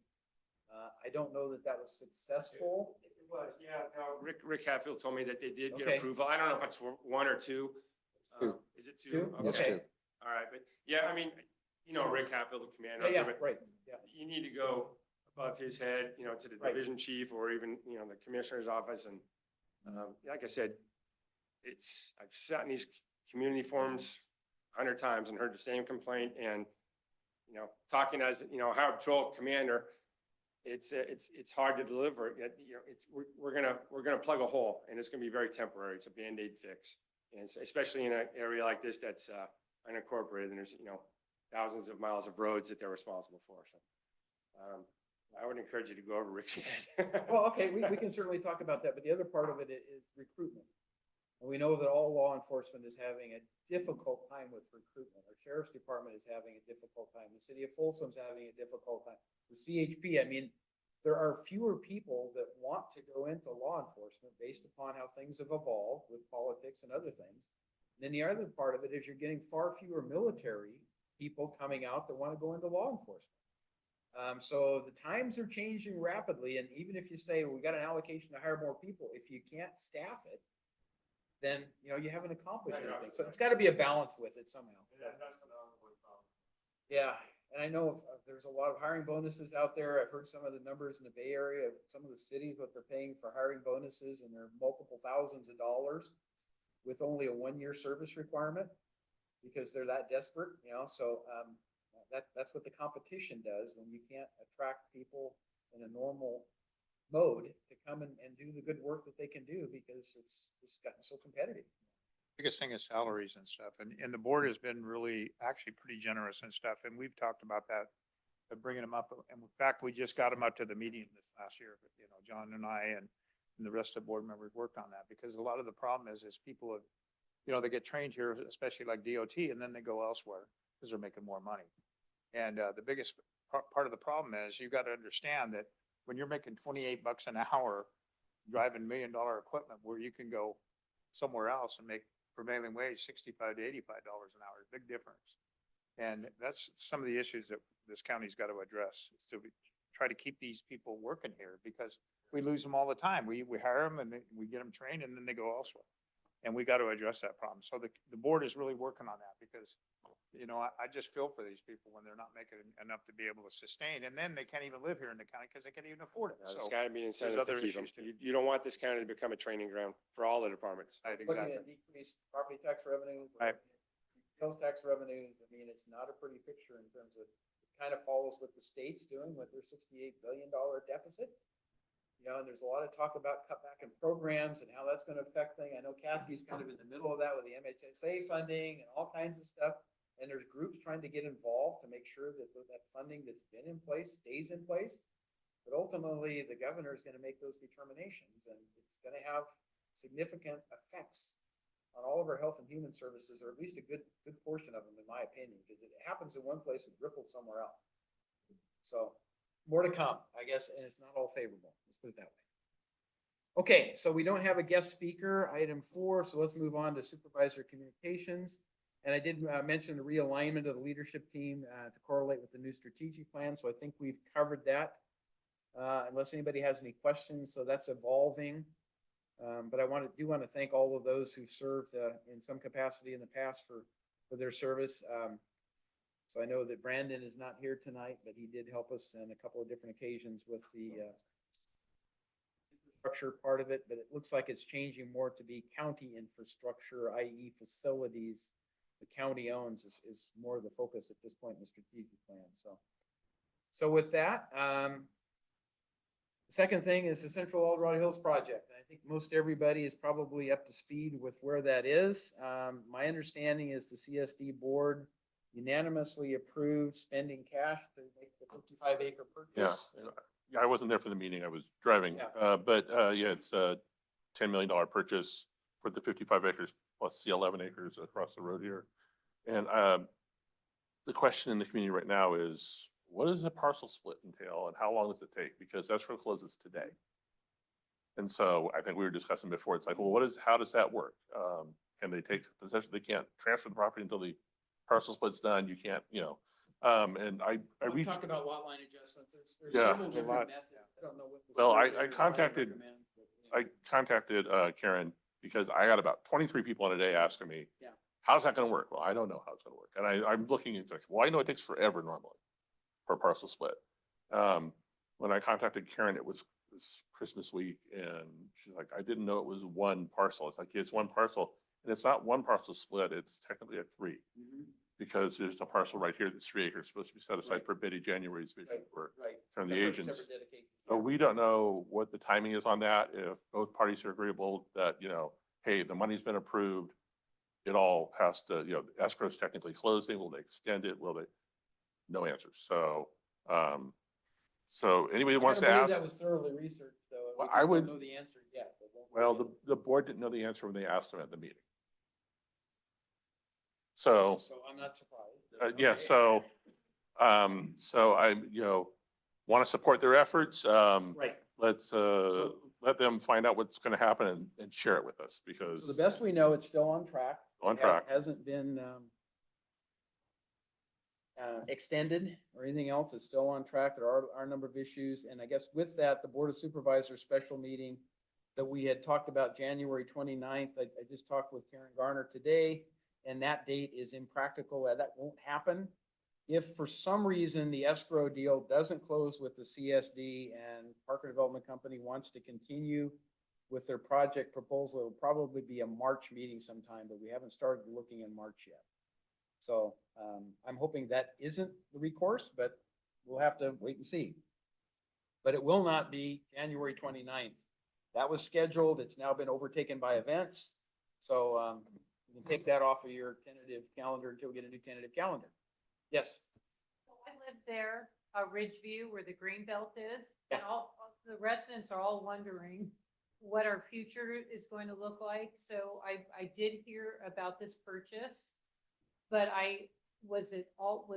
I don't know that was successful. It was, yeah. No, Rick Hatfield told me that they did get Okay. approval. I don't know if it's one or two. Is it two? Two? Okay. Okay. All right, but yeah, I mean, you know, Rick Hatfield, the commander. Yeah, up there, yeah, but right, yeah. You need to go above his head, you know, to the Right. division chief or even, you know, the commissioner's office. And, like I said, I've sat in these community forums 100 times and heard the same complaint. And, you know, talking as, you know, Howard Patrol commander, it's hard to deliver. You know, we're gonna plug a hole, and it's gonna be very temporary. It's a Band-Aid fix. And especially in an area like this that's unincorporated, and there's, you know, thousands of miles of roads that they're responsible for. So I would encourage you to go over Rick's head. Well, okay, we can certainly talk about that, but the other part of it is recruitment. And we know that all law enforcement is having a difficult time with recruitment. Our sheriff's department is having a difficult time. The city of Folsom's having a difficult time. The CHP, I mean, there are fewer people that want to go into law enforcement based upon how things have evolved with politics and other things. And then the other part of it is you're getting far fewer military people coming out that want to go into law enforcement. So the times are changing rapidly, and even if you say, well, we got an allocation to hire more people, if you can't staff it, then, you know, you haven't accomplished anything. So it's got to be a balance with it somehow. Yeah, and I know there's a lot of hiring bonuses out there. I've heard some of the numbers in the Bay Area, of some of the cities, what they're paying for hiring bonuses, and they're multiple thousands of dollars with only a 1-year service requirement because they're that desperate, you know, so that's what the competition does when you can't attract people in a normal mode to come and do the good work that they can do because it's gotten so competitive. Biggest thing is salaries and stuff. And the board has been really, actually pretty generous and stuff. And we've talked about that, bringing them up. And in fact, we just got them up to the meeting this last year. But, you know, John and I and the rest of the board members worked on that because a lot of the problem is people have, you know, they get trained here, especially like DOT, and then they go elsewhere because they're making more money. And the biggest part of the problem is you got to understand that when you're making $28 an hour driving $1 million equipment where you can go somewhere else and make prevailing wage $65 to $85 an hour, big difference. And that's some of the issues that this county's got to address. So we try to keep these people working here because we lose them all the time. We hire them and we get them trained and then they go elsewhere. And we got to address that problem. So the board is really working on that because, you know, I just feel for these people when they're not making enough to be able to sustain. And then they can't even live here in the county because they can't even afford it. There's So got to be an incentive to other keep them. issues too. You don't want this county to become a training ground for all the departments. Right, Looking exactly. at decreased property tax revenues. Right. Sales tax revenues, I mean, it's not a pretty picture in terms of, it kind of follows what the state's doing with their $68 billion deficit. You know, and there's a lot of talk about cutback in programs and how that's going to affect things. I know Kathy's kind of in the middle of that with the MHSA funding and all kinds of stuff. And there's groups trying to get involved to make sure that that funding that's been in place stays in place. But ultimately, the governor is going to make those determinations, and it's going to have significant effects on all of our health and human services, or at least a good portion of them, in my opinion, because it happens in one place and ripples somewhere else. So more to come, I guess, and it's not all favorable. Let's put it that way. Okay, so we don't have a guest speaker, item 4, so let's move on to supervisor communications. And I did mention the realignment of the leadership team to correlate with the new strategic plan, so I think we've covered that. Unless anybody has any questions, so that's evolving. But I do want to thank all of those who've served in some capacity in the past for their service. So I know that Brandon is not here tonight, but he did help us on a couple of different occasions with the infrastructure part of it, but it looks like it's changing more to be county infrastructure, i.e. facilities the county owns is more of the focus at this point in the strategic plan. So with that, the second thing is the Central El Dorado Hills project. I think most everybody is probably up to speed with where that is. My understanding is the CSD board unanimously approved spending cash to make the 55-acre purchase. Yeah, I wasn't there for the meeting. I was driving. Yeah. But yeah, it's a $10 million purchase for the 55 acres plus the 11 acres across the road here. And the question in the community right now is, what does a parcel split entail and how long does it take? Because escrow closes today. And so I think we were discussing before, it's like, well, how does that work? Can they take possession? They can't transfer the property until the parcel split's done. You can't, you know, and I We reached. talked about lot line adjustments. There's Yeah. several different methods. I don't know what. the Well, I surveyor would contacted- recommend, but, you know. I contacted Karen because I got about 23 people in a day asking me, Yeah. how's that gonna work? Well, I don't know how it's gonna work. And I'm looking into, well, I know it takes forever normally for a parcel split. When I contacted Karen, it was Christmas week, and she's like, I didn't know it was one parcel. It's like, it's one parcel, and it's not one parcel split, it's technically a three. Because there's a parcel right here that's 3 acres, supposed to be set aside Right. for Betty January's vision Right, for right. from the Separate- agents. separate dedication. But we don't know what the timing is on that, if both parties are agreeable that, hey, the money's been approved. It all has to, escrow's technically closing, will they extend it, will they? No answers, so anybody wants to I gotta ask? believe that was thoroughly researched, though. and we Well, just I don't would- Know the answer yet. but won't Well, know the board didn't know the answer when they asked them at the meeting. So, yet. So I'm not surprised. yeah, Okay. so I, want to support their efforts. Right. Let's, let them find out what's going to happen and share it with us So the because best we know, it's still on track. On It track. Hasn't been, extended or anything else. It's still on track. There are a number of issues. And I guess with that, the Board of Supervisors special meeting that we had talked about January 29th, I just talked with Karen Garner today, and that date is impractical. That won't happen. If for some reason the escrow deal doesn't close with the CSD and Parker Development Company wants to continue with their project proposal, it'll probably be a March meeting sometime, but we haven't started looking in March yet. So I'm hoping that isn't the recourse, but we'll have to wait and see. But it will not be January 29th. That was scheduled. It's now been overtaken by events. So you can take that off of your tentative calendar until we get a new tentative calendar. Yes. I live there, Ridgeview, where the green belt is, and Yeah. all the residents are all wondering what our future is going to look like. So I did hear about this purchase, but was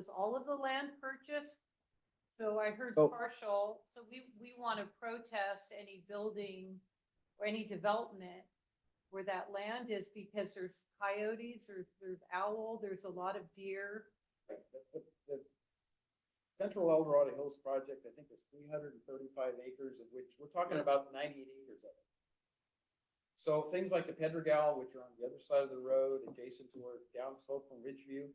all of the land purchased? So I heard So- partial, so we want to protest any building or any development where that land is because there's coyotes, there's owl, there's a lot of deer. The Central El Dorado Hills project, I think, is 335 acres, of which we're talking about 98 acres of it. So things like the Pedregal, which are on the other side of the road, adjacent to our downslope from Ridgeview,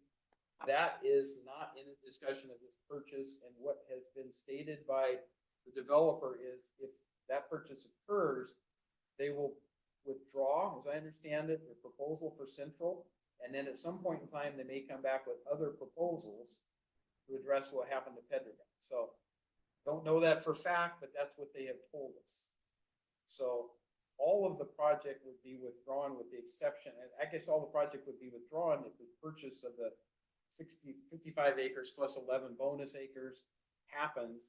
that is not in a discussion of this purchase. And what has been stated by the developer is if that purchase occurs, they will withdraw, as I understand it, their proposal for Central. And then at some point in time, they may come back with other proposals to address what happened to Pedregal. So don't know that for fact, but that's what they have told us. So all of the project would be withdrawn with the exception, and I guess all the project would be withdrawn if the purchase of the 55 acres plus 11 bonus acres happens.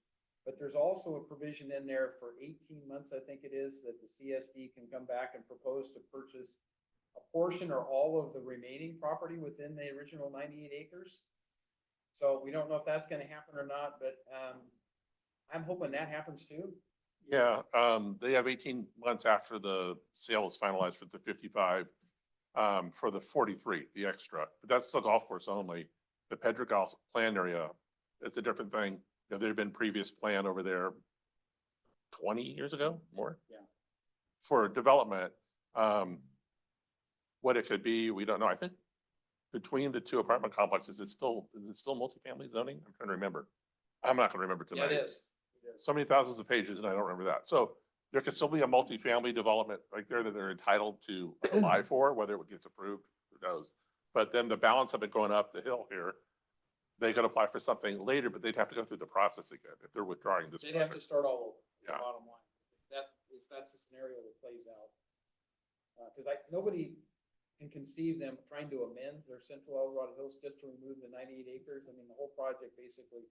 But there's also a provision in there for 18 months, I think it is, that the CSD can come back and propose to purchase a portion or all of the remaining property within the original 98 acres. So we don't know if that's gonna happen or not, but I'm hoping that happens too. yeah, they have 18 months after the sale is finalized for the 55, for the 43, the extra, but that's the golf course only. The Pedregal plan area, it's a different thing. There'd been previous plan over there 20 years ago, more. Yeah. For development, what it could be, we don't know. I think between the two apartment complexes, is it still multifamily zoning? I'm trying to remember. I'm not gonna remember Yeah, tonight. it is. It is. So many thousands of pages and I don't remember that. So there could still be a multifamily development right there that they're entitled to apply for, whether it gets approved, who knows? But then the balance of it going up the hill here, they could apply for something later, but they'd have to go through the process again if they're withdrawing this They'd have to project. start all over, is the Yeah. bottom line. That's the scenario that plays out. Cause nobody can conceive them trying to amend their Central El Dorado Hills just to remove the 98 acres. I mean, the whole project basically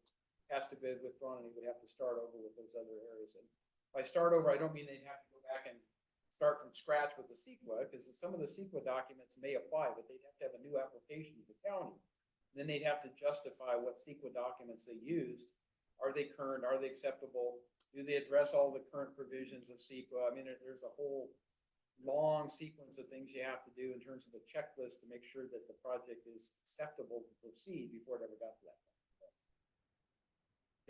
has to be withdrawn and you would have to start over with those other areas. And by start over, I don't mean they'd have to go back and start from scratch with the CEQA, because some of the CEQA documents may apply, but they'd have to have a new application to the county. Then they'd have to justify what CEQA documents they used. Are they current? Are they acceptable? Do they address all the current provisions of CEQA? I mean, there's a whole long sequence of things you have to do in terms of a checklist to make sure that the project is acceptable to proceed before it ever got to that point.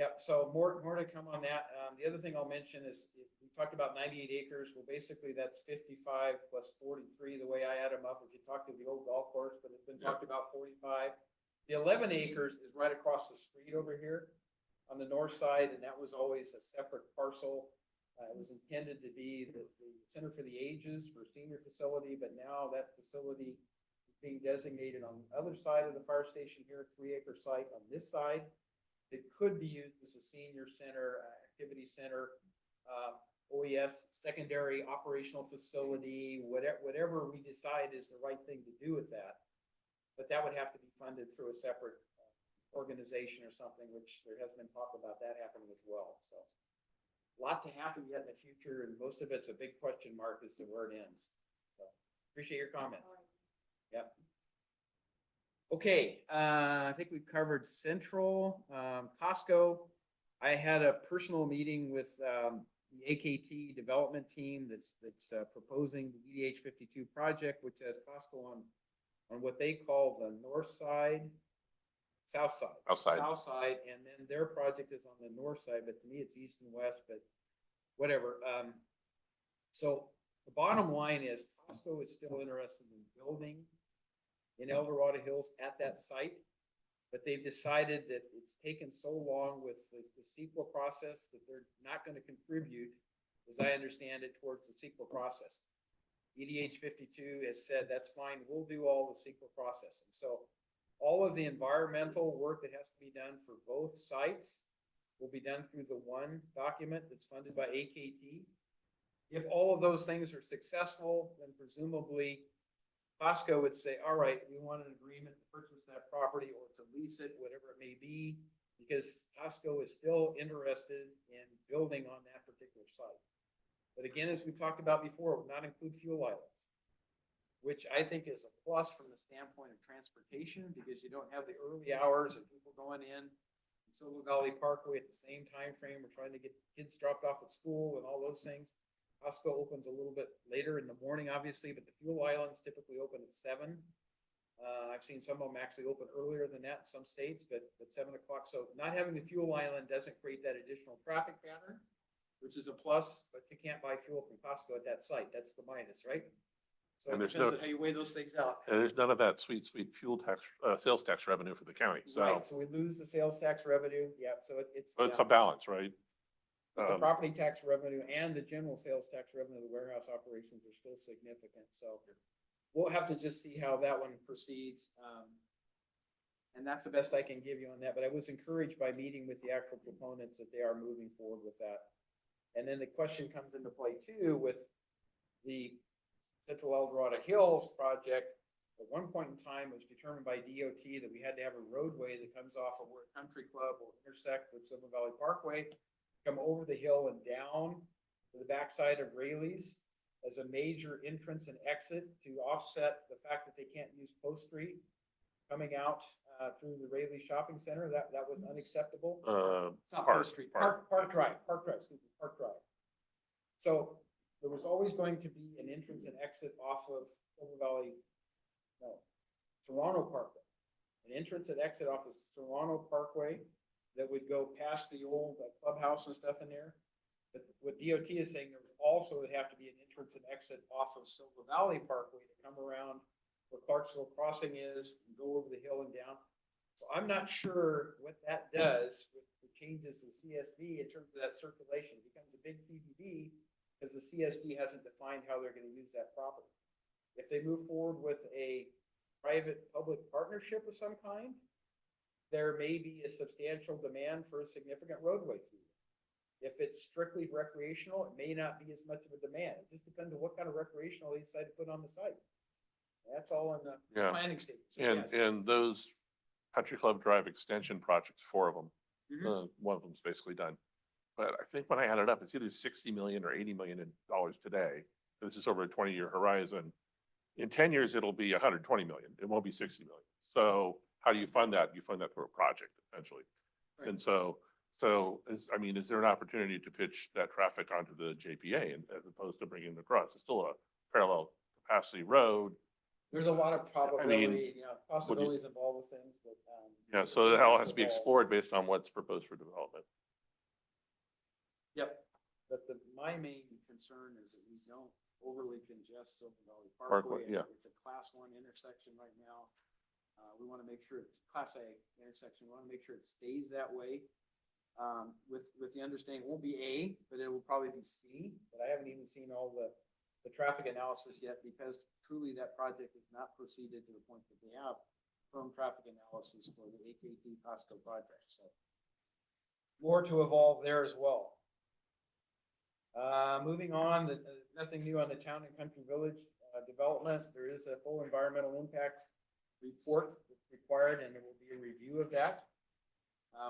Yep, so more to come on that. The other thing I'll mention is, we talked about 98 acres. Well, basically that's 55 plus 43, the way I add them up. If you talk to the old golf course, but it's been talked about 45. The 11 acres is right across the street over here on the north side, and that was always a separate parcel. It was intended to be the Center for the Ages for senior facility, but now that facility is being designated on the other side of the fire station here, 3-acre site on this side. It could be used as a senior center, activity center, OES, secondary operational facility, whatever we decide is the right thing to do with that. But that would have to be funded through a separate organization or something, which there has been talk about that happening as well, so. A lot to happen yet in the future, and most of it's a big question mark as to where it ends. So, appreciate your comments. Yep. Okay, I think we've covered Central, Costco. I had a personal meeting with the AKT development team that's proposing the EDH 52 project, which has Costco on what they call the north side, south side. South side, and then their project is on the north side, but to me it's east and west, but whatever. So the bottom line is Costco is still interested in building in El Dorado Hills at that site, but they've decided that it's taken so long with the CEQA process that they're not going to contribute, as I understand it, towards the CEQA process. EDH 52 has said, that's fine, we'll do all the CEQA processing. So all of the environmental work that has to be done for both sites will be done through the one document that's funded by AKT. If all of those things are successful, then presumably Costco would say, all right, we want an agreement to purchase that property or to lease it, whatever it may be, because Costco is still interested in building on that particular site. But again, as we talked about before, it would not include fuel islands, which I think is a plus from the standpoint of transportation, because you don't have the early hours of people going in Silver Valley Parkway at the same time frame. We're trying to get kids dropped off at school and all those things. Costco opens a little bit later in the morning, obviously, but the fuel islands typically open at 7. I've seen some of them actually open earlier than that in some states, but at 7 o'clock. So not having the fuel island doesn't create that additional traffic pattern, which is a plus, but you can't buy fuel from Costco at that site. That's the minus, right? So And it there's depends no- on how you weigh those things out. And there's none of that sweet fuel tax, sales tax revenue for the county. So, Right, so we lose the sales tax revenue. Yeah, so it's. but it's yeah. a balance, right? But the property tax revenue and the general sales tax revenue of the warehouse operations are still significant, so we'll have to just see how that one proceeds. And that's the best I can give you on that, but I was encouraged by meeting with the actual proponents that they are moving forward with that. And then the question comes into play too with the Central El Dorado Hills project. At one point in time, it was determined by DOT that we had to have a roadway that comes off of where Country Club will intersect with Silver Valley Parkway, come over the hill and down to the backside of Rayleigh's as a major entrance and exit to offset the fact that they can't use Post Street coming out through the Rayleigh Shopping Center. That was unacceptable. It's not Post Street, Park Drive, excuse me, Park Drive. So there was always going to be an entrance and exit off of Silver Valley, Serrano Parkway. An entrance and exit off of Serrano Parkway that would go past the old clubhouse and stuff in there. But what DOT is saying, there also would have to be an entrance and exit off of Silver Valley Parkway to come around where Clarksville Crossing is and go over the hill and down. So I'm not sure what that does with the changes to the CSD in terms of that circulation. It becomes a big TBD because the CSD hasn't defined how they're going to use that property. If they move forward with a private-public partnership of some kind, there may be a substantial demand for a significant roadway through. If it's strictly recreational, it may not be as much of a demand. It just depends on what kind of recreational they decide to put on the site. That's all in the Yeah. planning stage. So And, yes. and those Country Club Drive extension projects, 4 of them, Mhm. one of them's basically done. But I think when I added up, it's either 60 million or 80 million in dollars today. This is over a 20-year horizon. In 10 years, it'll be 120 million. It won't be 60 million. So how do you fund that? You fund that through a project essentially. Right. And so is there an opportunity to pitch that traffic onto the JPA as opposed to bringing it across? It's still a parallel capacity road. There's a lot of probability, possibilities involved with things, but. Yeah, so that all has to be explored based on what's proposed for development. Yep, but my main concern is that we don't overly congest Silver Valley Parkway, Parkway. yeah. It's a class 1 intersection right now. We want to make sure, class A intersection, we want to make sure it stays that way. With the understanding, it won't be A, but it will probably be C, but I haven't even seen all the traffic analysis yet because truly that project has not proceeded to the point that they have firm traffic analysis for the AKT Costco project, so. More to evolve there as well. Moving on, nothing new on the town and country village development. There is a full environmental impact report required, and there will be a review of that.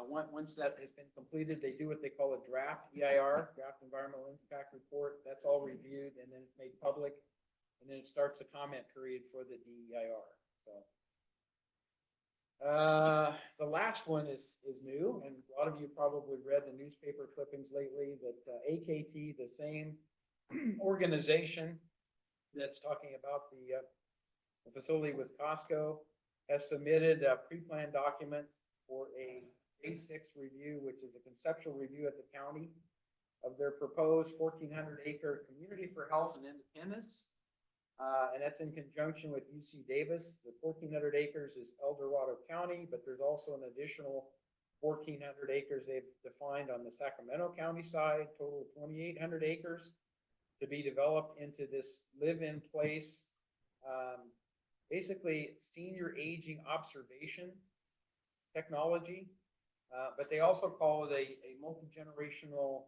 Once that has been completed, they do what they call a draft EIR, draft environmental impact report. That's all reviewed, and then it's made public, and then it starts a comment period for the DEIR. So. The last one is new, and a lot of you probably read the newspaper clippings lately that AKT, the same organization that's talking about the facility with Costco, has submitted a pre-planned document for a A6 review, which is a conceptual review at the county of their proposed 1,400-acre community for health and independence. And that's in conjunction with UC Davis. The 1,400 acres is El Dorado County, but there's also an additional 1,400 acres they've defined on the Sacramento County side, total of 2,800 acres to be developed into this live-in place. Basically, senior aging observation technology, but they also call it a multi-generational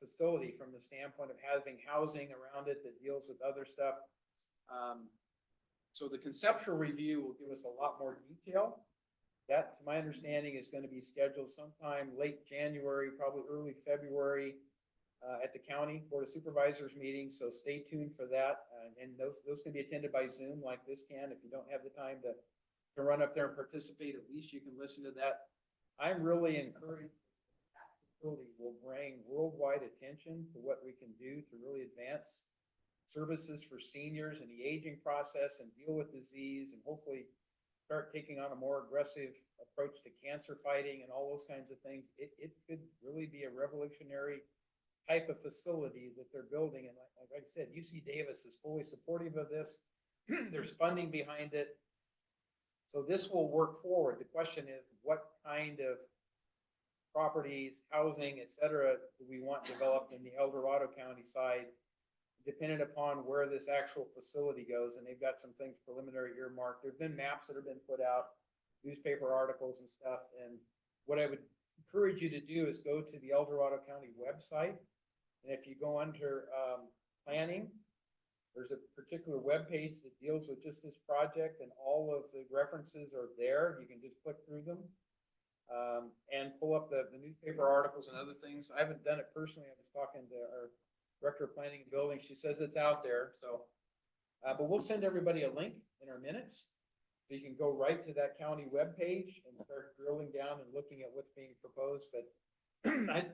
facility from the standpoint of having housing around it that deals with other stuff. So the conceptual review will give us a lot more detail. That, to my understanding, is going to be scheduled sometime late January, probably early February at the county board of supervisors meeting. So stay tuned for that. And those can be attended by Zoom like this can. If you don't have the time to run up there and participate, at least you can listen to that. I'm really encouraged will bring worldwide attention to what we can do to really advance services for seniors and the aging process and deal with disease and hopefully start taking on a more aggressive approach to cancer fighting and all those kinds of things. It could really be a revolutionary type of facility that they're building. And like I said, UC Davis is fully supportive of this. There's funding behind it. So this will work forward. The question is, what kind of properties, housing, et cetera, do we want developed in the El Dorado County side, dependent upon where this actual facility goes. And they've got some things preliminary earmarked. There've been maps that have been put out, newspaper articles and stuff. And what I would encourage you to do is go to the El Dorado County website. And if you go under planning, there's a particular web page that deals with just this project, and all of the references are there. You can just click through them. And pull up the newspaper articles and other things. I haven't done it personally. I was talking to our director of planning and building. She says it's out there. So, but we'll send everybody a link in our minutes. So you can go right to that county webpage and start drilling down and looking at what's being proposed. But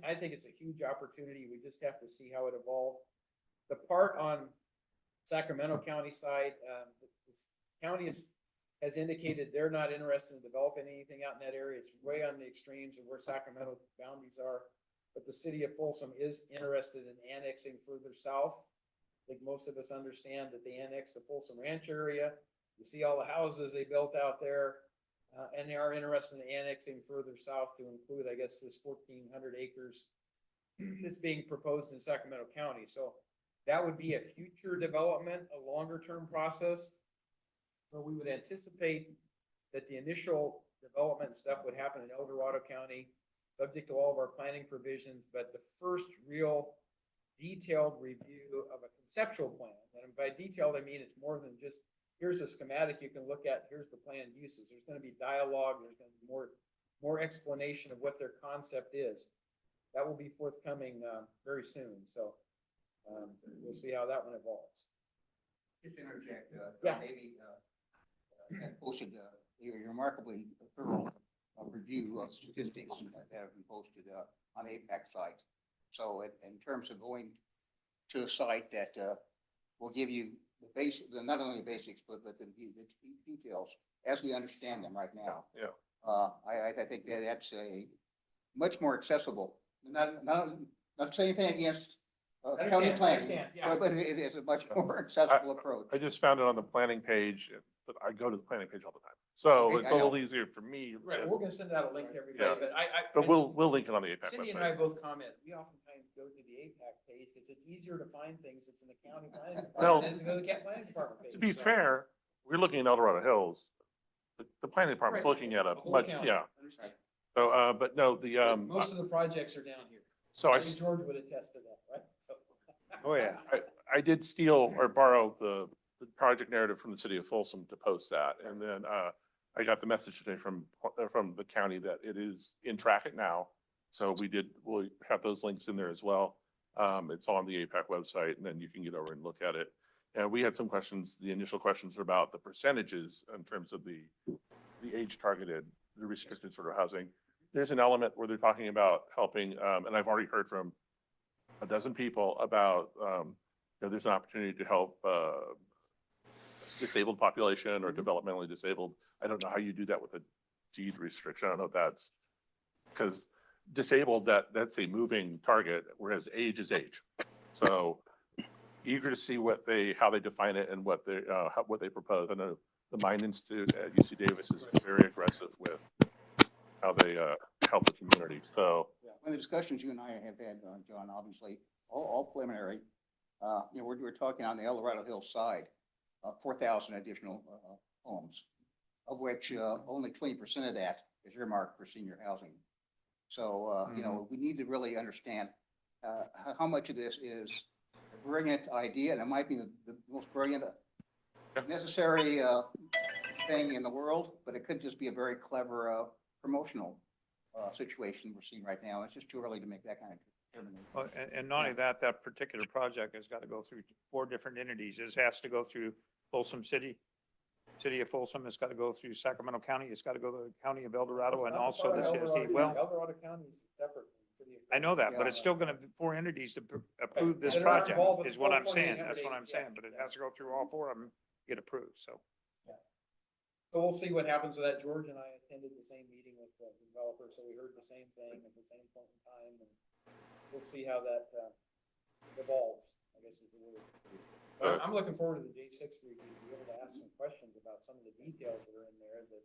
I think it's a huge opportunity. We just have to see how it evolves. The part on Sacramento County side, the county has indicated they're not interested in developing anything out in that area. It's way on the extremes of where Sacramento boundaries are. But the city of Folsom is interested in annexing further south. I think most of us understand that they annexed the Folsom Ranch area. You see all the houses they built out there. And they are interested in annexing further south to include, I guess, this 1,400 acres that's being proposed in Sacramento County. So that would be a future development, a longer term process. So we would anticipate that the initial development stuff would happen in El Dorado County, subject to all of our planning provisions, but the first real detailed review of a conceptual plan. And by detailed, I mean it's more than just, here's a schematic you can look at, here's the planned uses. There's going to be dialogue, there's going to be more explanation of what their concept is. That will be forthcoming very soon. So we'll see how that one evolves. Just to interject, Yeah. maybe posted a remarkably thorough review of statistics that have been posted on the APAC site. So in terms of going to a site that will give you not only the basics, but the details as we understand them right now. Yeah. I think that that's a much more accessible, not saying anything against county planning, but it is a much more accessible approach. I just found it on the planning page, but I go to the planning page all the time. So Okay, it's I a little know. easier for me. Right, we're gonna send out a link to Yeah. everybody, but But we'll link it on the APAC Cindy and I website. both comment, we oftentimes go to the APAC page because it's easier to find things that's in the county planning Well, department than to go to the planning department page. To be so- fair, we're looking at El Dorado Hills. The planning department's Right. looking at a The whole much, county, yeah. understand. So, but no, Most of the projects are down here. so I think George would attest to that, right? So- Oh, yeah. I did steal or borrow the project narrative from the city of Folsom to post that. And then, I got the message today from the county that it is in traffic now. So we'll have those links in there as well. It's on the APAC website and then you can get over and look at it. And we had some questions, the initial questions are about the percentages in terms of the age targeted, the restricted sort of housing. There's an element where they're talking about helping, and I've already heard from a dozen people about, there's an opportunity to help, disabled population or developmentally disabled. I don't know how you do that with a deed restriction. I don't know if that's, because disabled, that's a moving target, whereas age is age. So eager to see how they define it and what they propose. I know the Mine Institute at UC Davis is very aggressive with how they help the community. So One of the discussions you and I have had, John, obviously, all preliminary, we're talking on the El Dorado Hills side, 4,000 additional homes, of which only 20% of that is earmarked for senior housing. So, we need to really understand how much of this is a brilliant idea, and it might be the most brilliant necessary thing in the world, but it could just be a very clever promotional situation we're seeing right now. It's just too early to make that kind of determination. Well, and not only that, that particular project has got to go through 4 different entities. It has to go through Folsom City of Folsom. It's got to go through Sacramento County. It's got to go to the County of El Dorado and also the CSD. Well, El Dorado County is separate. from the city of I know that, but Yeah. it's still going to be 4 entities to approve this They're not project involved with is what I'm 4 saying. entities, That's what I'm yeah. saying, but it has to go through all 4 of them, to get approved, so. So we'll see what happens with that. George and I attended the same meeting with the developer, so we heard the same thing at the same point in time, and we'll see how that evolves, I guess is the word. But I'm looking forward to the J6 review, to be able to ask some questions about some of the details that are in there that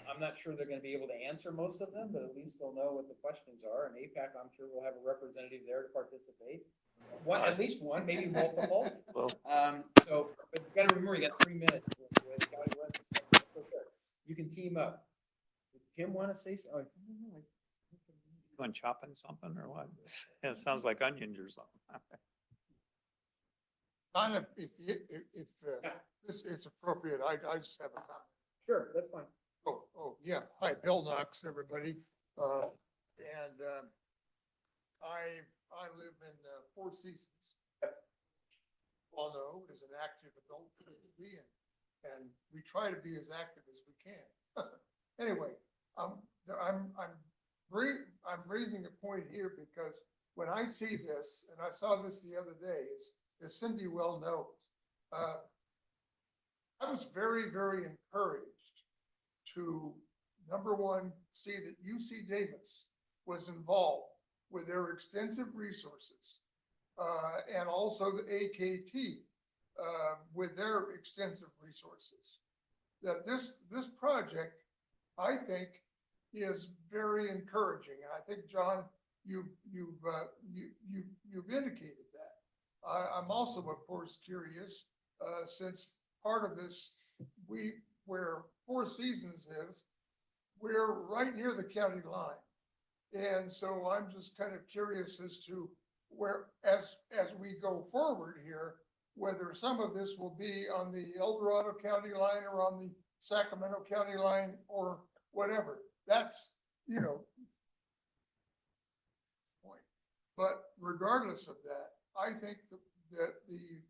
I'm not sure they're gonna be able to answer most of them, but at least they'll know what the questions are, and APAC, I'm sure will have a representative there to participate. At least one, maybe multiple. Well, So, but you gotta remember, you got 3 minutes. with the way the county runs this stuff. That's okay. You can team up. Did Kim wanna say something? On chopping something or what? Yeah, it sounds like onions or something. Kind of, if this is appropriate, I just have a comment. Sure, that's fine. Oh, yeah. Hi, Bill Knox, everybody. And I live in Four Seasons. Although as an active adult, and we try to be as active as we can. Anyway, I'm raising a point here because when I see this, and I saw this the other day, as Cindy well knows, I was very, very encouraged to, number one, see that UC Davis was involved with their extensive resources, and also the AKT with their extensive resources. That this project, I think, is very encouraging. And I think, John, you've indicated that. I'm also, of course, curious, since part of this, where Four Seasons is, we're right near the county line. And so I'm just kind of curious as to where, as we go forward here, whether some of this will be on the El Dorado County line or on the Sacramento County line or whatever. That's, point. But regardless of that, I think that the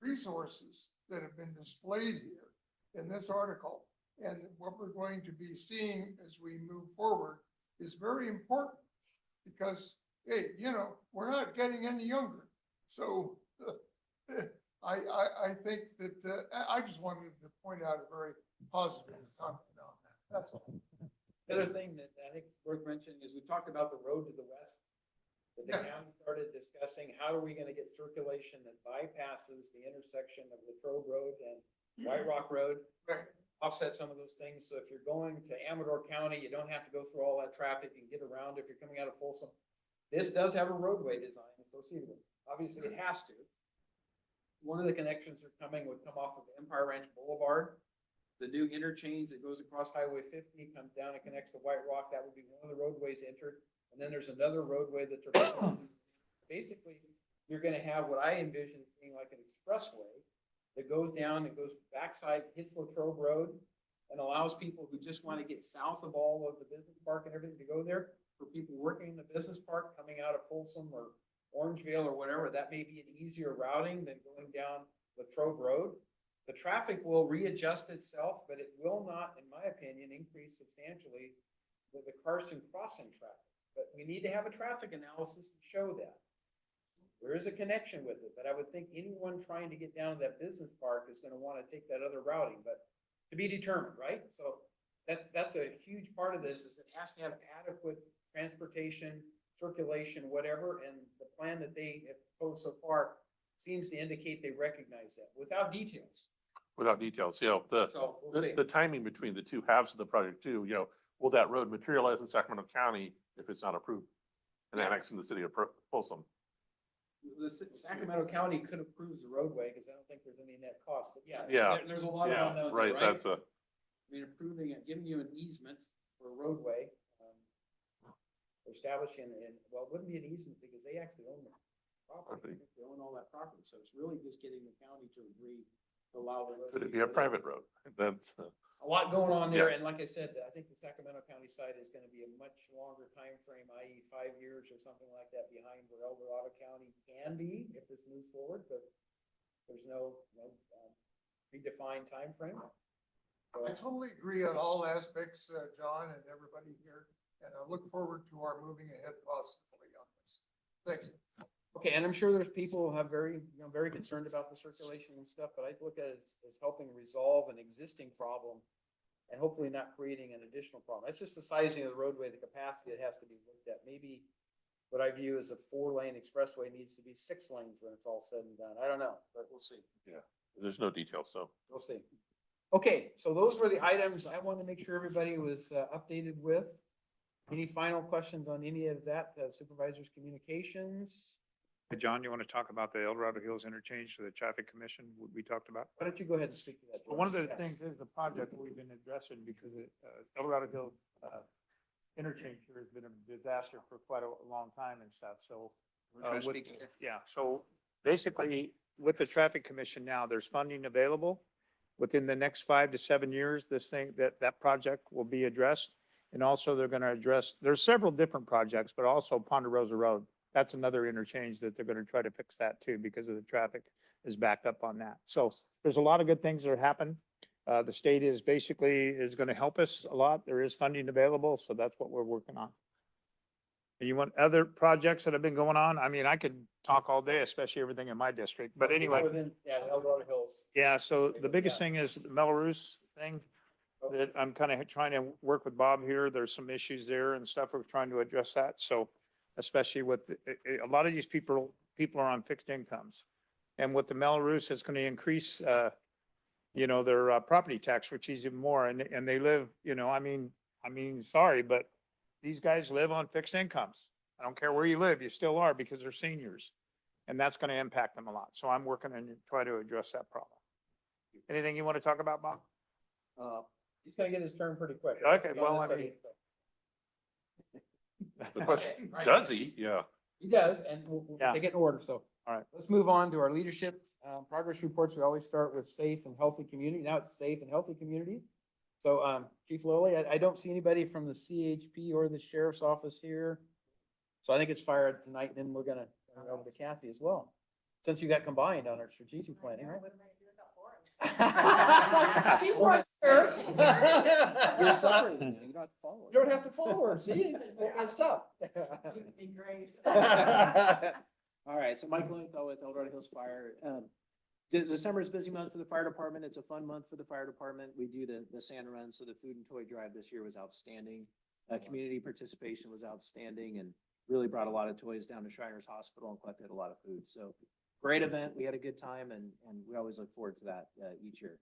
resources that have been displayed here in this article and what we're going to be seeing as we move forward is very important, because hey, you know, we're not getting any younger. So I think that, I just wanted to point out a very positive comment on that. That's all. The other thing that I think is worth mentioning is we talked about the road to the west. That the Yeah. county started discussing, how are we gonna get circulation that bypasses the intersection of Latrobe Road and White Rock Road? Right. Offset some of those things, so if you're going to Amador County, you don't have to go through all that traffic, you can get around if you're coming out of Folsom. This does have a roadway design associated with it, obviously it has to. One of the connections are coming, would come off of Empire Ranch Boulevard. The new interchange that goes across Highway 50 comes down and connects to White Rock, that would be one of the roadways entered. And then there's another roadway that they're, basically, you're gonna have what I envision as being like an expressway that goes down and goes backside, hits Latrobe Road, and allows people who just want to get south of all of the business park and everything to go there. For people working in the business park, coming out of Folsom or Orangevale or whatever, that may be an easier routing than going down Latrobe Road. The traffic will readjust itself, but it will not, in my opinion, increase substantially with the Carson crossing traffic. But we need to have a traffic analysis to show that. There is a connection with it, but I would think anyone trying to get down to that business park is gonna wanna take that other routing, but to be determined, right? So that's a huge part of this, is it has to have adequate transportation, circulation, whatever, and the plan that they have proposed so far seems to indicate they recognize that, without details. Without details, you know, So we'll see. the timing between the two halves of the project too, you know, will that road materialize in Sacramento County if it's not approved? And annexed in the city of Folsom? The Sacramento County could approve the roadway, because I don't think there's any net cost, but yeah. Yeah, There's a lot of yeah, unknowns, right, right? that's a, I mean, approving it, giving you an easement for a roadway, establishing, and, well, it wouldn't be an easement because they actually own the property. They own all that property, so it's really just getting the county to agree to allow the road. could to it be a built. private road? That's, A lot going on there, Yeah. and like I said, I think the Sacramento County side is gonna be a much longer time frame, i.e. 5 years or something like that, behind where El Dorado County can be if this moves forward, but there's no predefined timeframe. I totally agree on all aspects, John and everybody here, and I look forward to our moving ahead positively on this. Thank you. Okay, and I'm sure there's people who have very concerned about the circulation and stuff, but I look at it as helping resolve an existing problem and hopefully not creating an additional problem. That's just the sizing of the roadway, the capacity that has to be looked at. Maybe what I view as a 4-lane expressway needs to be 6 lanes when it's all said and done. I don't know, but we'll see. yeah, there's no details, so. We'll see. Okay, so those were the items I want to make sure everybody was updated with. Any final questions on any of that, supervisors' communications? Hey, John, you want to talk about the El Dorado Hills interchange to the traffic commission we talked about? Why don't you go ahead and speak to that? Well, one of the Yes. things is the project we've been addressing because El Dorado Hill interchange here has been a disaster for quite a long time and stuff, so. We're trying to with- speak here. Yeah, so basically with the traffic commission now, there's funding available. Within the next 5 to 7 years, that project will be addressed. And also they're going to address, there's several different projects, but also Ponderosa Road. That's another interchange that they're going to try to fix that too, because of the traffic is backed up on that. So there's a lot of good things that happen. The state is going to help us a lot. There is funding available, so that's what we're working on. And you want other projects that have been going on? I mean, I could talk all day, especially everything in my district, but anyway. Yeah, the El Dorado Hills. Yeah, so the biggest thing is the Melrose thing that I'm kind of trying to work with Bob here. There's some issues there and stuff. We're trying to address that. So especially with, a lot of these people are on fixed incomes. And with the Melrose, it's going to increase, their property tax, which is even more. And they live, I mean, sorry, but these guys live on fixed incomes. I don't care where you live, you still are because they're seniors. And that's going to impact them a lot. So I'm working and try to address that problem. Anything you want to talk about, Bob? He's gonna get his turn pretty quick. Okay, well, I mean- The question, Okay, right. does he? Yeah. He does, and we'll Yeah. take it in order, so. All right. Let's move on to our leadership, progress reports. We always start with safe and healthy community. Now it's safe and healthy community. So, Chief Lilly, I don't see anybody from the CHP or the sheriff's office here. So I think it's fired tonight, and then we're gonna turn it over to Kathy as well. Since you got combined on our strategic planning, right? She's right there. You're separated now. You don't have to follow. You don't have to follow her, see? It's tough. All right, so Mike Lowenthal with El Dorado Hills Fire. December is a busy month for the fire department. It's a fun month for the fire department. We do the Santa Run, so the food and toy drive this year was outstanding. Community participation was outstanding and really brought a lot of toys down to Shriners Hospital and collected a lot of food. So great event. We had a good time and we always look forward to that each year.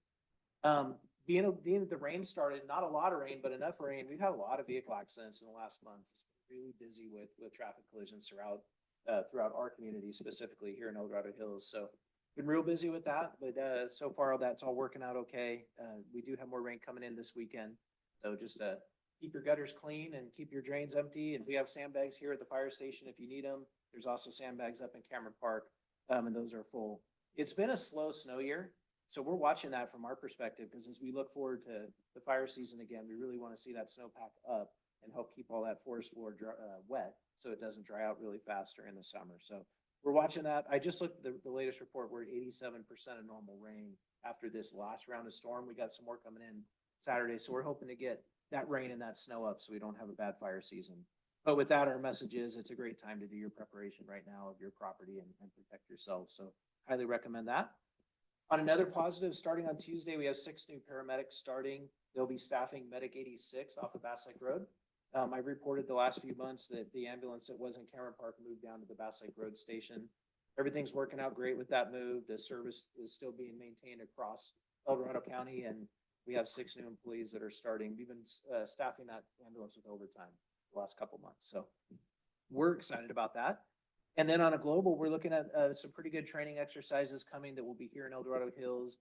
Being that the rain started, not a lot of rain, but enough rain, we've had a lot of vehicle accidents in the last month. It's been really busy with traffic collisions throughout our community, specifically here in El Dorado Hills. So been real busy with that, but so far that's all working out okay. We do have more rain coming in this weekend. So just keep your gutters clean and keep your drains empty. And we have sandbags here at the fire station if you need them. There's also sandbags up in Cameron Park, and those are full. It's been a slow snow year. So we're watching that from our perspective, because as we look forward to the fire season again, we really want to see that snowpack up and help keep all that forest floor wet so it doesn't dry out really fast during the summer. So we're watching that. I just looked at the latest report. We're at 87% of normal rain after this last round of storm. We got some more coming in Saturday. So we're hoping to get that rain and that snow up so we don't have a bad fire season. But with that, our message is it's a great time to do your preparation right now of your property and protect yourself. So highly recommend that. On another positive, starting on Tuesday, we have 6 new paramedics starting. They'll be staffing Medic 86 off of Bass Lake Road. I reported the last few months that the ambulance that was in Cameron Park moved down to the Bass Lake Road station. Everything's working out great with that move. The service is still being maintained across El Dorado County, and we have 6 new employees that are starting. We've been staffing that ambulance with overtime the last couple months. So we're excited about that. And then on a global, we're looking at some pretty good training exercises coming that will be here in El Dorado Hills,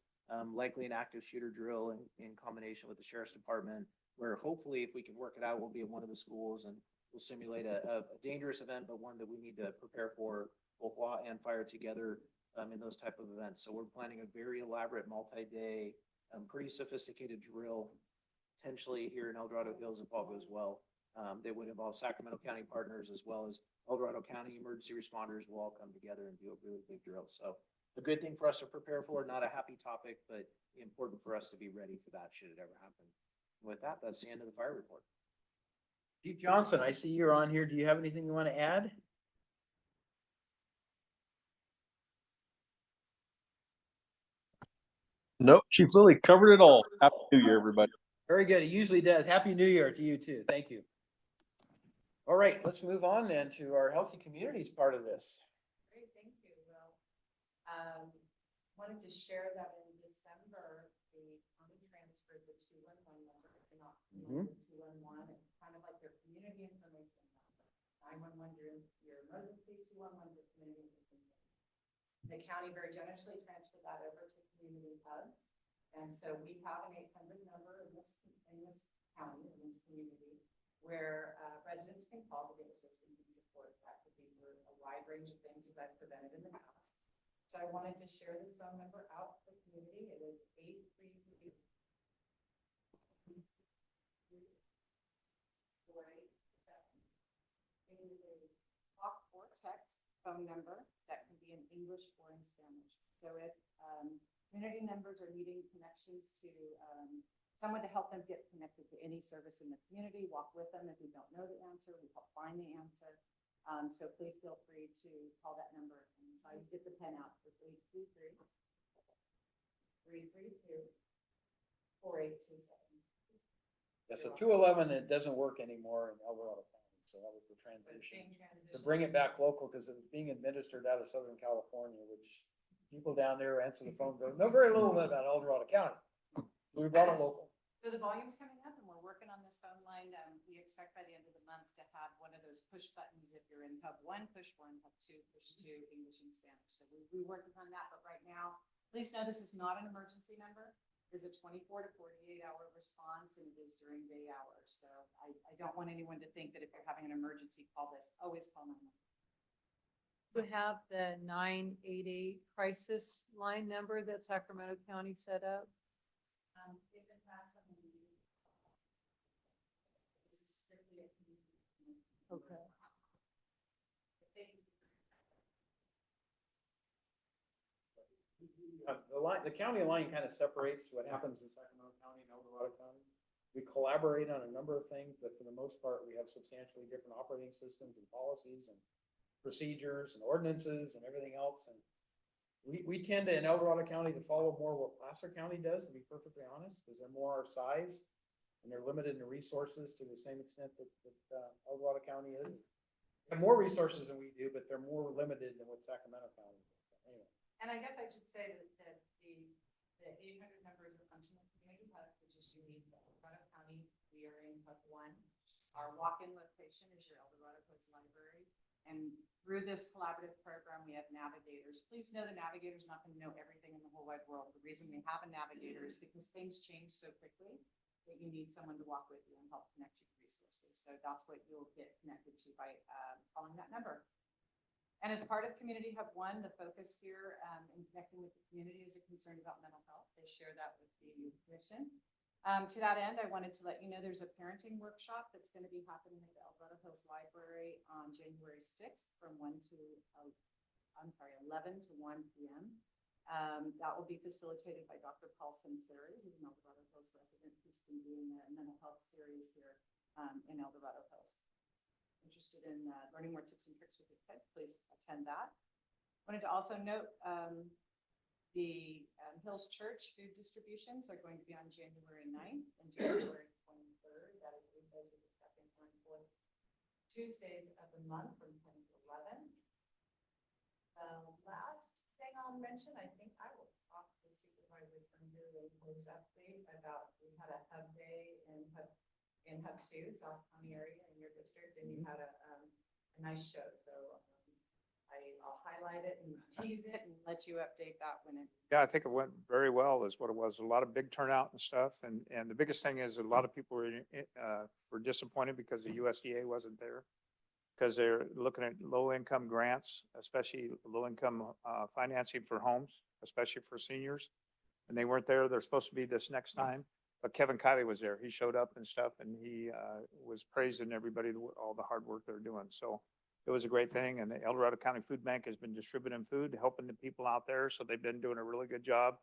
likely an active shooter drill in combination with the Sheriff's Department, where hopefully if we can work it out, we'll be at one of the schools and we'll simulate a dangerous event, but one that we need to prepare for both law and fire together in those type of events. So we're planning a very elaborate multi-day, pretty sophisticated drill, potentially here in El Dorado Hills if all goes well. That would involve Sacramento County partners as well as El Dorado County emergency responders will all come together and do a really big drill. So a good thing for us to prepare for, not a happy topic, but important for us to be ready for that should it ever happen. With that, that's the end of the fire report. Chief Johnson, I see you're on here. Do you have anything you want to add? Nope, Chief Lilly covered it all. Happy New Year, everybody. Very good. He usually does. Happy New Year to you too. Thank you. All right, let's move on then to our healthy communities part of this. Great, thank you. Well, wanted to share that in December, the county transferred the 211 number, not 211. It's kind of like their community information number. 911, your emergency, 211, your community information. The county very generously transferred that over to community hubs. And so we have an 800 number in this county, in this community, where residents can call to get assistance and support. That could be for a wide range of things that I've presented in the past. So I wanted to share this phone number out to the community. It is 833-487. It is a talk or text phone number that can be in English or in Spanish. So if community members are needing connections to someone to help them get connected to any service in the community, walk with them. If we don't know the answer, we help find the answer. So please feel free to call that number. And so I get the pen out for 823-332-4827. Yeah, so 211, it doesn't work anymore in El Dorado County. So that was the transition to bring it back local because it was being administered out of Southern California, which people down there answer the phone, know very little about El Dorado County. So we brought it local. So the volume's coming up and we're working on this phone line. We expect by the end of the month to have one of those push buttons. If you're in hub 1, push 1, hub 2, push 2, English and Spanish. So we're working on that, but right now, please know this is not an emergency number. It is a 24 to 48 hour response and it is during day hours. So I don't want anyone to think that if you're having an emergency, call this. Always call 911. We have the 988 crisis line number that Sacramento County set up. If it has something to do, this is strictly a community. Okay. The county line kind of separates what happens in Sacramento County and El Dorado County. We collaborate on a number of things, but for the most part, we have substantially different operating systems and policies and procedures and ordinances and everything else. And we tend to, in El Dorado County, to follow more what Placer County does, to be perfectly honest, because they're more our size and they're limited in resources to the same extent that El Dorado County is. They have more resources than we do, but they're more limited than what Sacramento County is. Anyway. And I guess I should say that the 800 members are functional community hub, which is unique to El Dorado County. We are in hub 1. Our walk-in location is your El Dorado Post Library. And through this collaborative program, we have navigators. Please know the navigator is not going to know everything in the whole wide world. The reason we have a navigator is because things change so quickly that you need someone to walk with you and help connect you to resources. So that's what you'll get connected to by calling that number. And as part of Community Hub 1, the focus here in connecting with the community is a concern about mental health. They share that with the mission. To that end, I wanted to let you know there's a parenting workshop that's going to be happening at the El Dorado Hills Library on January 6th from 11 to 1 p.m. That will be facilitated by Dr. Paul Senseri, who's an El Dorado Hills resident who's been doing a mental health series here in El Dorado Hills. Interested in learning more tips and tricks with your kids, please attend that. Wanted to also note the Hills Church food distributions are going to be on January 9th and January 23rd. That is the second and fourth Tuesdays of the month from 10 to 11. Last thing I'll mention, I think I will talk to the supervisor from your latest update about, we had a hub day in Hub 2, South County area in your district, and you had a nice show. So I'll highlight it and tease it and let you update that when it. Yeah, I think it went very well is what it was. A lot of big turnout and stuff. And the biggest thing is a lot of people were disappointed because the USDA wasn't there. Because they're looking at low-income grants, especially low-income financing for homes, especially for seniors. And they weren't there. They're supposed to be this next time. But Kevin Kiley was there. He showed up and stuff, and he was praising everybody, all the hard work they're doing. So it was a great thing. And the El Dorado County Food Bank has been distributing food, helping the people out there. So they've been doing a really good job.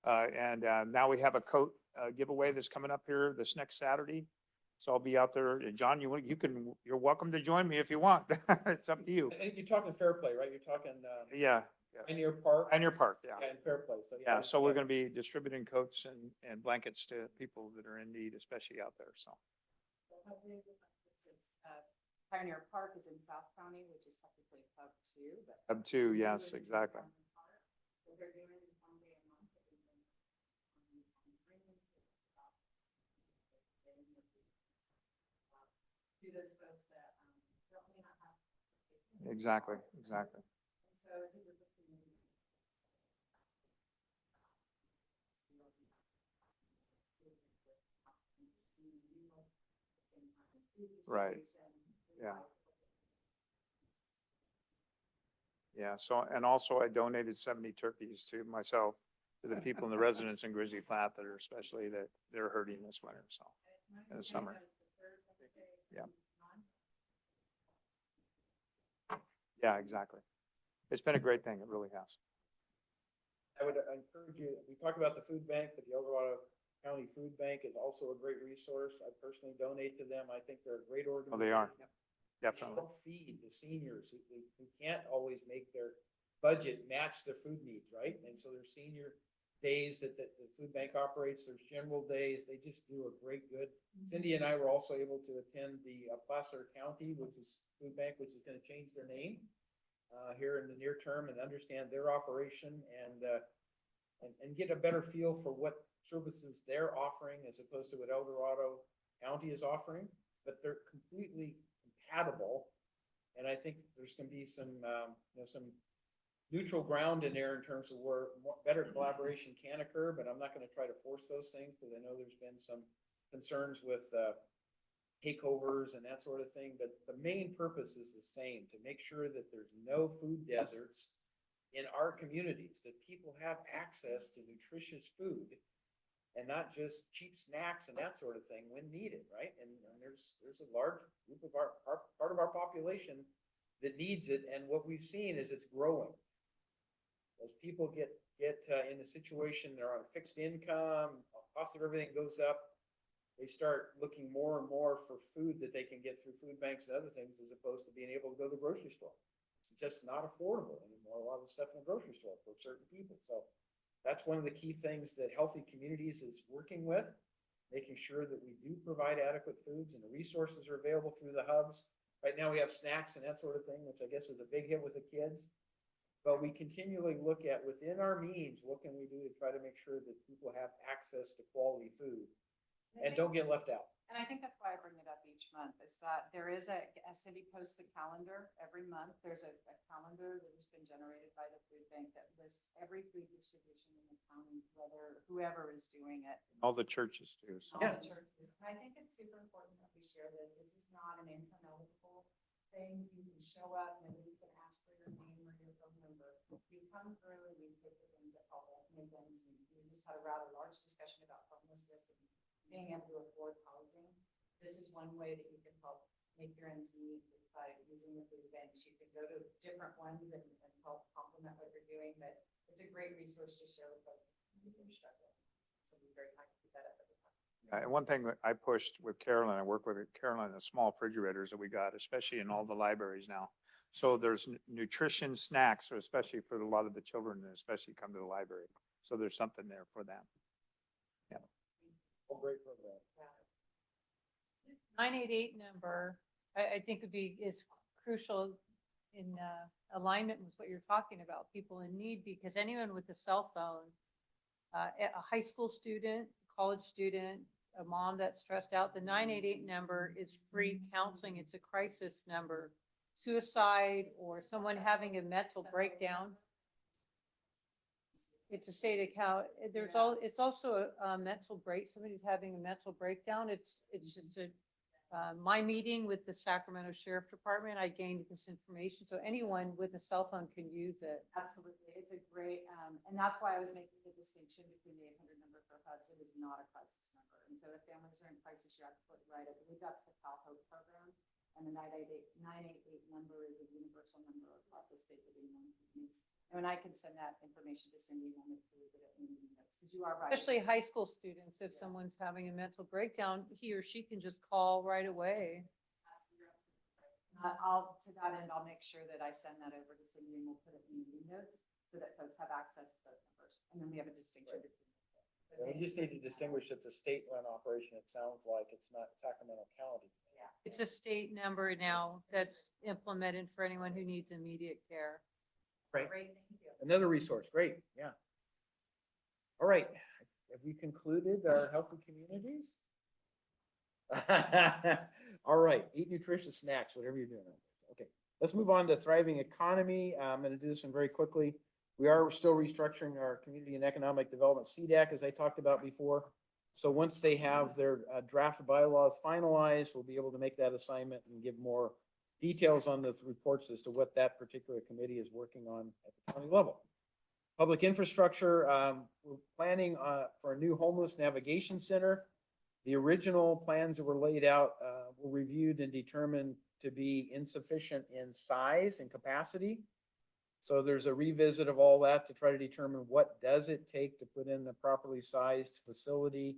And now we have a coat giveaway that's coming up here this next Saturday. So I'll be out there. John, you're welcome to join me if you want. It's up to you. I think you're talking fair play, right? You're talking Yeah. Pioneer Park. Pioneer Park, yeah. And fair play. So Yeah, so we're gonna be distributing coats and blankets to people that are in need, especially out there, so. Pioneer Park is in South County, which is technically Hub 2. But Hub 2, yes, exactly. What they're doing is 1 day a month. To those folks that may not have. Exactly, exactly. And so I think we're looking at Right. Yeah. Yeah, so, and also I donated 70 turkeys to myself, to the people and the residents in Grizzly Flat that are especially that they're hurting this winter, so, in the summer. Yeah. Yeah, exactly. It's been a great thing. It really has. I would encourage you, we talked about the food bank, but the El Dorado County Food Bank is also a great resource. I personally donate to them. I think they're a great organization. Oh, they are. They Definitely. help feed the seniors who can't always make their budget match their food needs, right? And so there's senior days that the food bank operates, there's general days. They just do a great good. Cindy and I were also able to attend the Placer County, which is food bank, which is going to change their name here in the near term, and understand their operation and get a better feel for what services they're offering as opposed to what El Dorado County is offering. But they're completely compatible, and I think there's going to be some some neutral ground in there in terms of where better collaboration can occur. But I'm not going to try to force those things because I know there's been some concerns with takeovers and that sort of thing. But the main purpose is the same: to make sure that there's no food deserts in our communities, that people have access to nutritious food and not just cheap snacks and that sort of thing when needed, right? And there's a large group of our part of our population that needs it, and what we've seen is it's growing. Those people get in a situation, they're on a fixed income, cost of everything goes up, they start looking more and more for food that they can get through food banks and other things, as opposed to being able to go to the grocery store. It's just not affordable anymore, a lot of the stuff in the grocery store for certain people. So that's one of the key things that Healthy Communities is working with, making sure that we do provide adequate foods and the resources are available through the hubs. Right now we have snacks and that sort of thing, which I guess is a big hit with the kids. But we continually look at within our means, what can we do to try to make sure that people have access to quality food and don't get left out. And I think that's why I bring it up each month, is that there is Cindy posts a calendar every month. There's a calendar that has been generated by the food bank that lists every food distribution in the county, whether whoever is doing it. All the churches too, so. All the churches. And I think it's super important that we share this. This is not an income eligible thing. You can show up, nobody's gonna ask for your name or your phone number. You come through and we pick the things that help us make ends meet. We just had a rather large discussion about homelessness and being able to afford housing. This is one way that you can help make your ends meet by using the food banks. You can go to different ones and help complement what you're doing, but it's a great resource to share with folks who are struggling. So we're very happy to keep that up at the top. And one thing that I pushed with Carolyn, I work with Carolyn, the small refrigerators that we got, especially in all the libraries now. So there's nutrition snacks, especially for a lot of the children, and especially come to the library. So there's something there for them. Yeah. Great program. 988 number, I think is crucial in alignment with what you're talking about, people in need, because anyone with a cell phone, a high school student, college student, a mom that's stressed out, the 988 number is free counseling. It's a crisis number. Suicide or someone having a mental breakdown. It's a state account. It's also a mental break. Somebody's having a mental breakdown. It's just my meeting with the Sacramento Sheriff Department, I gained this information. So anyone with a cell phone can use it. Absolutely. It's a great, and that's why I was making the distinction between the 800 number for hubs. It is not a crisis number. And so if families are in crisis, you have to put right. I believe that's the Cal Hope program. And the 988 number is a universal number across the state of Illinois. And I can send that information to Cindy and make sure that it meeting notes, because you are right. Especially high school students, if someone's having a mental breakdown, he or she can just call right away. To that end, I'll make sure that I send that over to Cindy and we'll put it in meeting notes so that folks have access to those numbers. And then we have a distinction between. We just need to distinguish it's a state-run operation. It sounds like it's not Sacramento County. Yeah. It's a state number now that's implemented for anyone who needs immediate care. Great. Great, thank you. Another resource. Great. Yeah. All right. Have we concluded our healthy communities? All right. Eat nutritious snacks, whatever you're doing. Okay. Let's move on to thriving economy. I'm going to do this one very quickly. We are still restructuring our community and economic development CDAC, as I talked about before. So once they have their draft bylaws finalized, we'll be able to make that assignment and give more details on the reports as to what that particular committee is working on at the county level. Public infrastructure, we're planning for a new homeless navigation center. The original plans that were laid out were reviewed and determined to be insufficient in size and capacity. So there's a revisit of all that to try to determine what does it take to put in a properly sized facility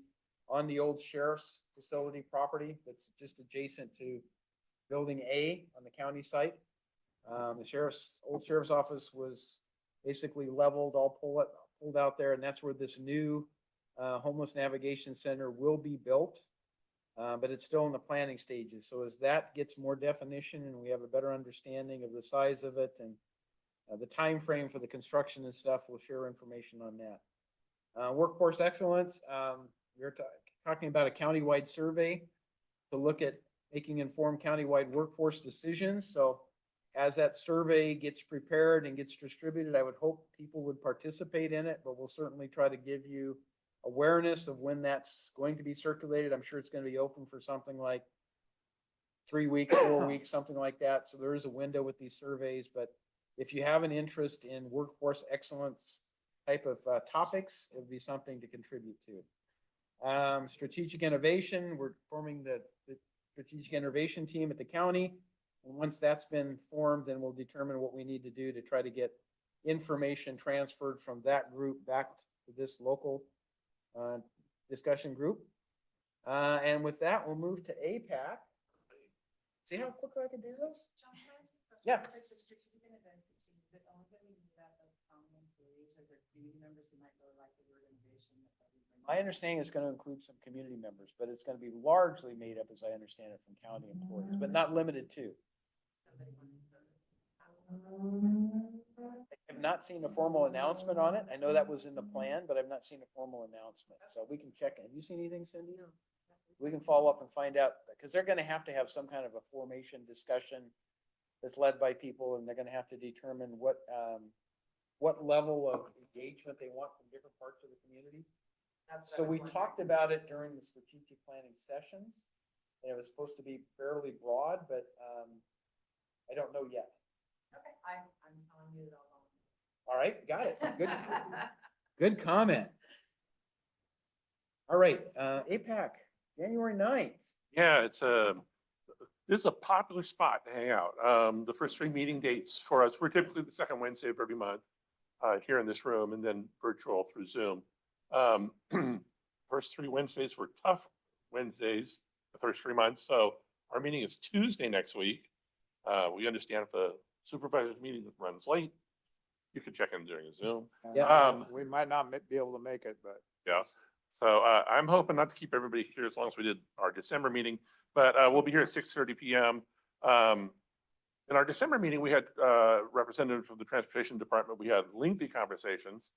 on the old sheriff's facility property that's just adjacent to Building A on the county site. The old sheriff's office was basically leveled, all pulled out there, and that's where this new homeless navigation center will be built. But it's still in the planning stages. So as that gets more definition and we have a better understanding of the size of it and the time frame for the construction and stuff, we'll share information on that. Workforce excellence, we're talking about a countywide survey to look at making informed countywide workforce decisions. So as that survey gets prepared and gets distributed, I would hope people would participate in it, but we'll certainly try to give you awareness of when that's going to be circulated. I'm sure it's going to be open for something like 3 weeks, 4 weeks, something like that. So there is a window with these surveys, but if you have an interest in workforce excellence type of topics, it would be something to contribute to. Strategic innovation, we're forming the strategic innovation team at the county. And once that's been formed, then we'll determine what we need to do to try to get information transferred from that group back to this local discussion group. And with that, we'll move to APAC. See how quickly I can do this? John, can I ask you a question? Yeah. Like the strategic and event team, is it only going to be that of common employees or their community members who might really like the word innovation? My understanding is going to include some community members, but it's going to be largely made up, as I understand it, from county employees, but not limited to. I have not seen a formal announcement on it. I know that was in the plan, but I've not seen a formal announcement, so we can check it. Have you seen anything, Cindy? We can follow up and find out, because they're gonna have to have some kind of a formation discussion that's led by people, and they're gonna have to determine what level of engagement they want from different parts of the community. So we talked about it during the strategic planning sessions, and it was supposed to be fairly broad, but, I don't know yet. Okay, I'm telling you it all. All right, got it. Good, good comment. All right, APAC, January 9th. Yeah, this is a popular spot to hang out. The first three meeting dates for us, we're typically the second Wednesday of every month here in this room, and then virtual through Zoom. First three Wednesdays were tough Wednesdays, the first 3 months. So our meeting is Tuesday next week. We understand if the supervisor's meeting runs late, you could check in during Zoom. Yeah. We might not be able to make it, but. Yeah. So I'm hoping not to keep everybody here as long as we did our December meeting, but we'll be here at 6:30 p.m. In our December meeting, we had representatives from the Transportation Department. We had lengthy conversations.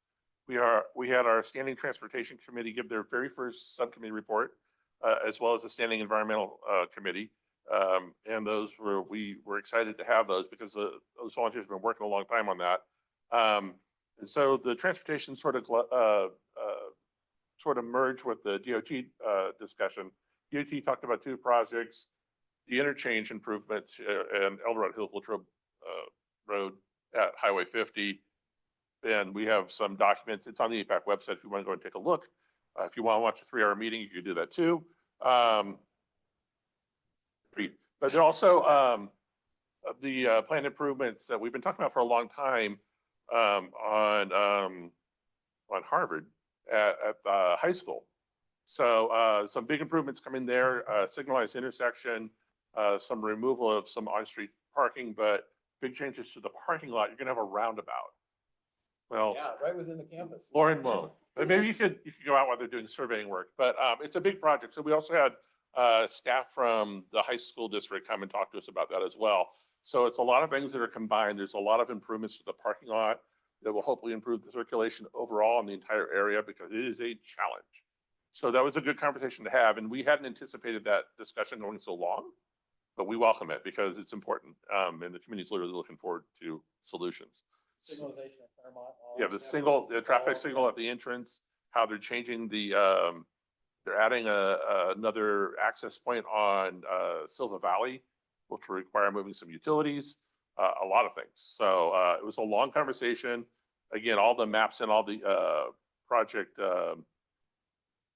We had our Standing Transportation Committee give their very first subcommittee report, as well as the Standing Environmental Committee. And we were excited to have those because those volunteers have been working a long time on that. And so the transportation sort of merged with the DOT discussion. DOT talked about two projects, the interchange improvements and El Dorado Hills Latrobe Road at Highway 50. And we have some documents. It's on the APAC website if you want to go and take a look. If you want to watch a 3-hour meeting, you can do that too. But there also the planned improvements that we've been talking about for a long time on Harvard at the high school. So some big improvements coming there, signalized intersection, some removal of some on-street parking, but big changes to the parking lot. You're gonna have a roundabout. Well, Yeah, right within the campus. Lauren won't, but maybe you could go out while they're doing surveying work, but it's a big project. So we also had staff from the high school district come and talk to us about that as well. So it's a lot of things that are combined. There's a lot of improvements to the parking lot that will hopefully improve the circulation overall in the entire area because it is a challenge. So that was a good conversation to have, and we hadn't anticipated that discussion going so long, but we welcome it because it's important, and the community's literally looking forward to solutions. Signalization at Claremont. Yeah, the traffic signal at the entrance, how they're changing they're adding another access point on Silva Valley, which will require moving some utilities, a lot of things. So it was a long conversation. Again, all the maps and all the project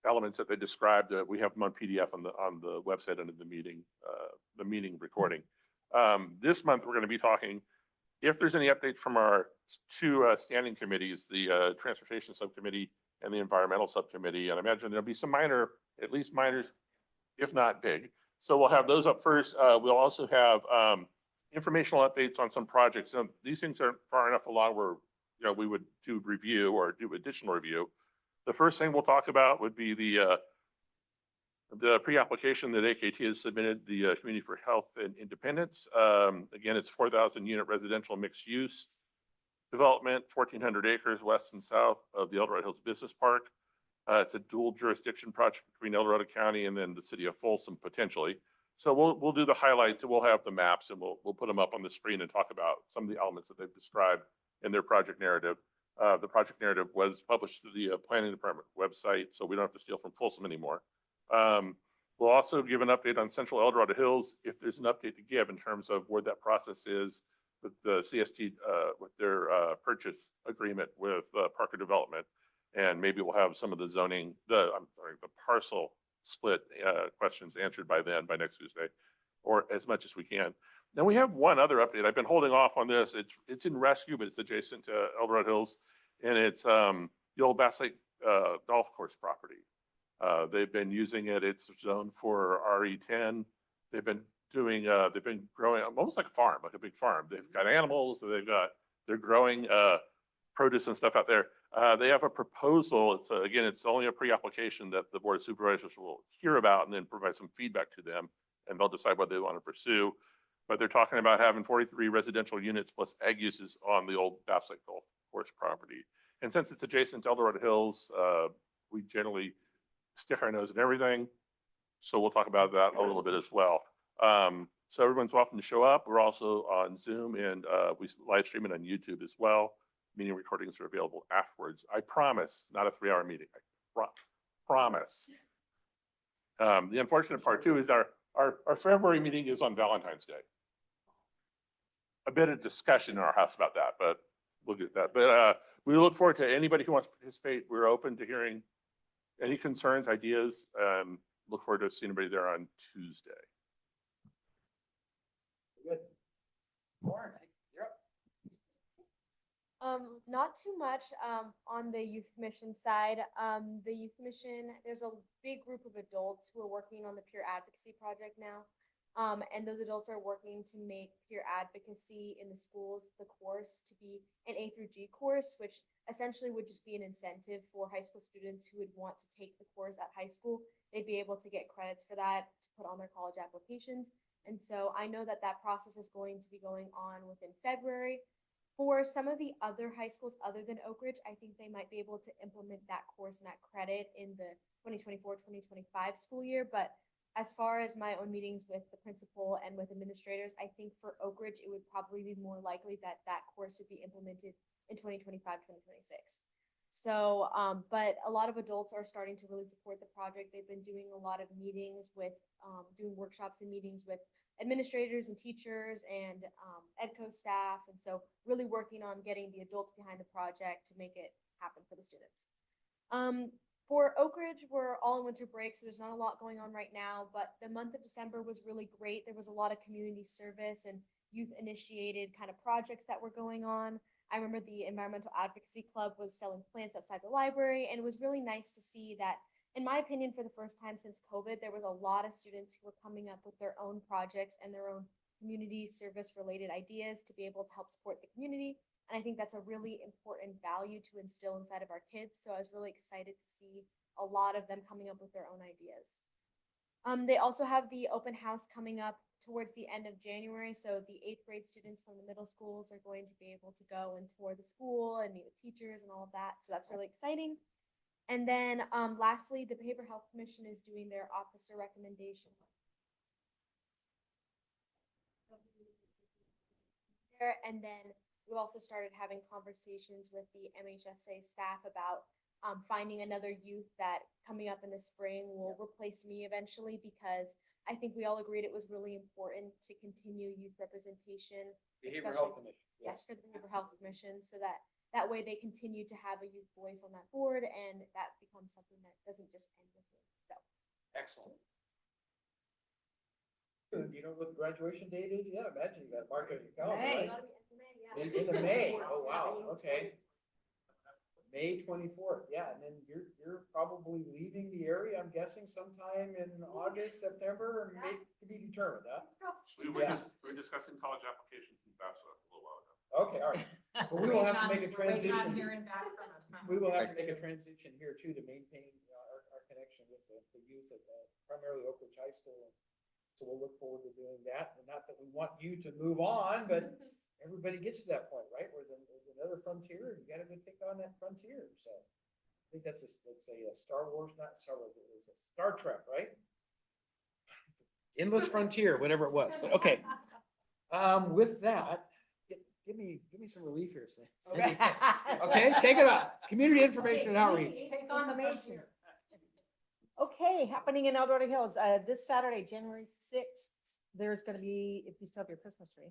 elements that they described, we have them on PDF on the website under the meeting recording. This month, we're going to be talking, if there's any updates from our two standing committees, the Transportation Subcommittee and the Environmental Subcommittee, and I imagine there'll be some minor, at least minor, if not big. So we'll have those up first. We'll also have informational updates on some projects. So these things aren't far enough along where we would do review or do additional review. The first thing we'll talk about would be the pre-application that AKT has submitted, the Community for Health and Independence. Again, it's 4,000 unit residential mixed use development, 1,400 acres west and south of the El Dorado Hills Business Park. It's a dual jurisdiction project between El Dorado County and then the city of Folsom potentially. So we'll do the highlights and we'll have the maps and we'll put them up on the screen and talk about some of the elements that they've described in their project narrative. The project narrative was published to the planning department website, so we don't have to steal from Folsom anymore. We'll also give an update on Central El Dorado Hills if there's an update to give in terms of where that process is with the CST, with their purchase agreement with Parker Development. And maybe we'll have some of the the parcel split questions answered by next Tuesday, or as much as we can. Then we have one other update. I've been holding off on this. It's in Rescue, but it's adjacent to El Dorado Hills. And it's the old Bass Lake Golf Course property. They've been using it. It's zoned for RE10. They've been doing, they've been growing almost like a farm, like a big farm. They've got animals, they're growing produce and stuff out there. They have a proposal. It's again, it's only a pre-application that the Board of Supervisors will hear about and then provide some feedback to them, and they'll decide what they want to pursue. But they're talking about having 43 residential units plus ag uses on the old Bass Lake Golf Course property. And since it's adjacent to El Dorado Hills, we generally stick our nose in everything. So we'll talk about that a little bit as well. So everyone's welcome to show up. We're also on Zoom and we live stream it on YouTube as well. Meeting recordings are available afterwards. I promise, not a 3-hour meeting. I promise. The unfortunate part too is our February meeting is on Valentine's Day. A bit of discussion in our house about that, but we'll get that. But we look forward to anybody who wants to participate. We're open to hearing any concerns, ideas. Look forward to seeing anybody there on Tuesday. Good. Warren, you're up. Not too much on the youth commission side. The youth commission, there's a big group of adults who are working on the peer advocacy project now. And those adults are working to make peer advocacy in the schools the course to be an A through G course, which essentially would just be an incentive for high school students who would want to take the course at high school. They'd be able to get credits for that to put on their college applications. And so I know that that process is going to be going on within February. For some of the other high schools other than Oak Ridge, I think they might be able to implement that course and that credit in the 2024-2025 school year. But as far as my own meetings with the principal and with administrators, I think for Oak Ridge, it would probably be more likely that that course would be implemented in 2025-2026. So, but a lot of adults are starting to really support the project. They've been doing a lot of meetings with, doing workshops and meetings with administrators and teachers and EDCO staff. And so really working on getting the adults behind the project to make it happen for the students. For Oak Ridge, we're all in winter break, so there's not a lot going on right now, but the month of December was really great. There was a lot of community service and youth initiated kind of projects that were going on. I remember the Environmental Advocacy Club was selling plants outside the library, and it was really nice to see that, in my opinion, for the first time since COVID, there was a lot of students who were coming up with their own projects and their own community service related ideas to be able to help support the community. And I think that's a really important value to instill inside of our kids. So I was really excited to see a lot of them coming up with their own ideas. They also have the open house coming up towards the end of January. So the 8th grade students from the middle schools are going to be able to go and tour the school and meet with teachers and all of that. So that's really exciting. And then lastly, the Behavioral Health Commission is doing their officer recommendation. And then we also started having conversations with the MHSA staff about finding another youth that coming up in the spring will replace me eventually, because I think we all agreed it was really important to continue youth representation. Behavioral Health Commission. Yes, for the Behavioral Health Commission, so that way they continue to have a youth voice on that board, and that becomes something that doesn't just end with me. So Excellent. Do you know what the graduation date is yet? I imagine you got to mark it in your calendar, right? In the May. Oh, wow. Okay. May 24th. Yeah, and then you're probably leaving the area, I'm guessing sometime in August, September, or May, to be determined, huh? We're discussing college applications in Bastrop a little while ago. Okay, all right. But we will have to make a transition. Hearing back from us. We will have to make a transition here too to maintain our connection with the youth at primarily Oak Ridge High School. So we'll look forward to doing that. And not that we want you to move on, but everybody gets to that point, right? Where there's another frontier, and you got to go take on that frontier. So I think that's a Star Wars, not Star Wars, it was a Star Trek, right? Endless Frontier, whatever it was. But okay. With that, give me some relief here, Cindy. Okay, take it up. Community information and outreach. Take on the mason. Okay, happening in El Dorado Hills, this Saturday, January 6th, there's gonna be, if you still have your Christmas tree,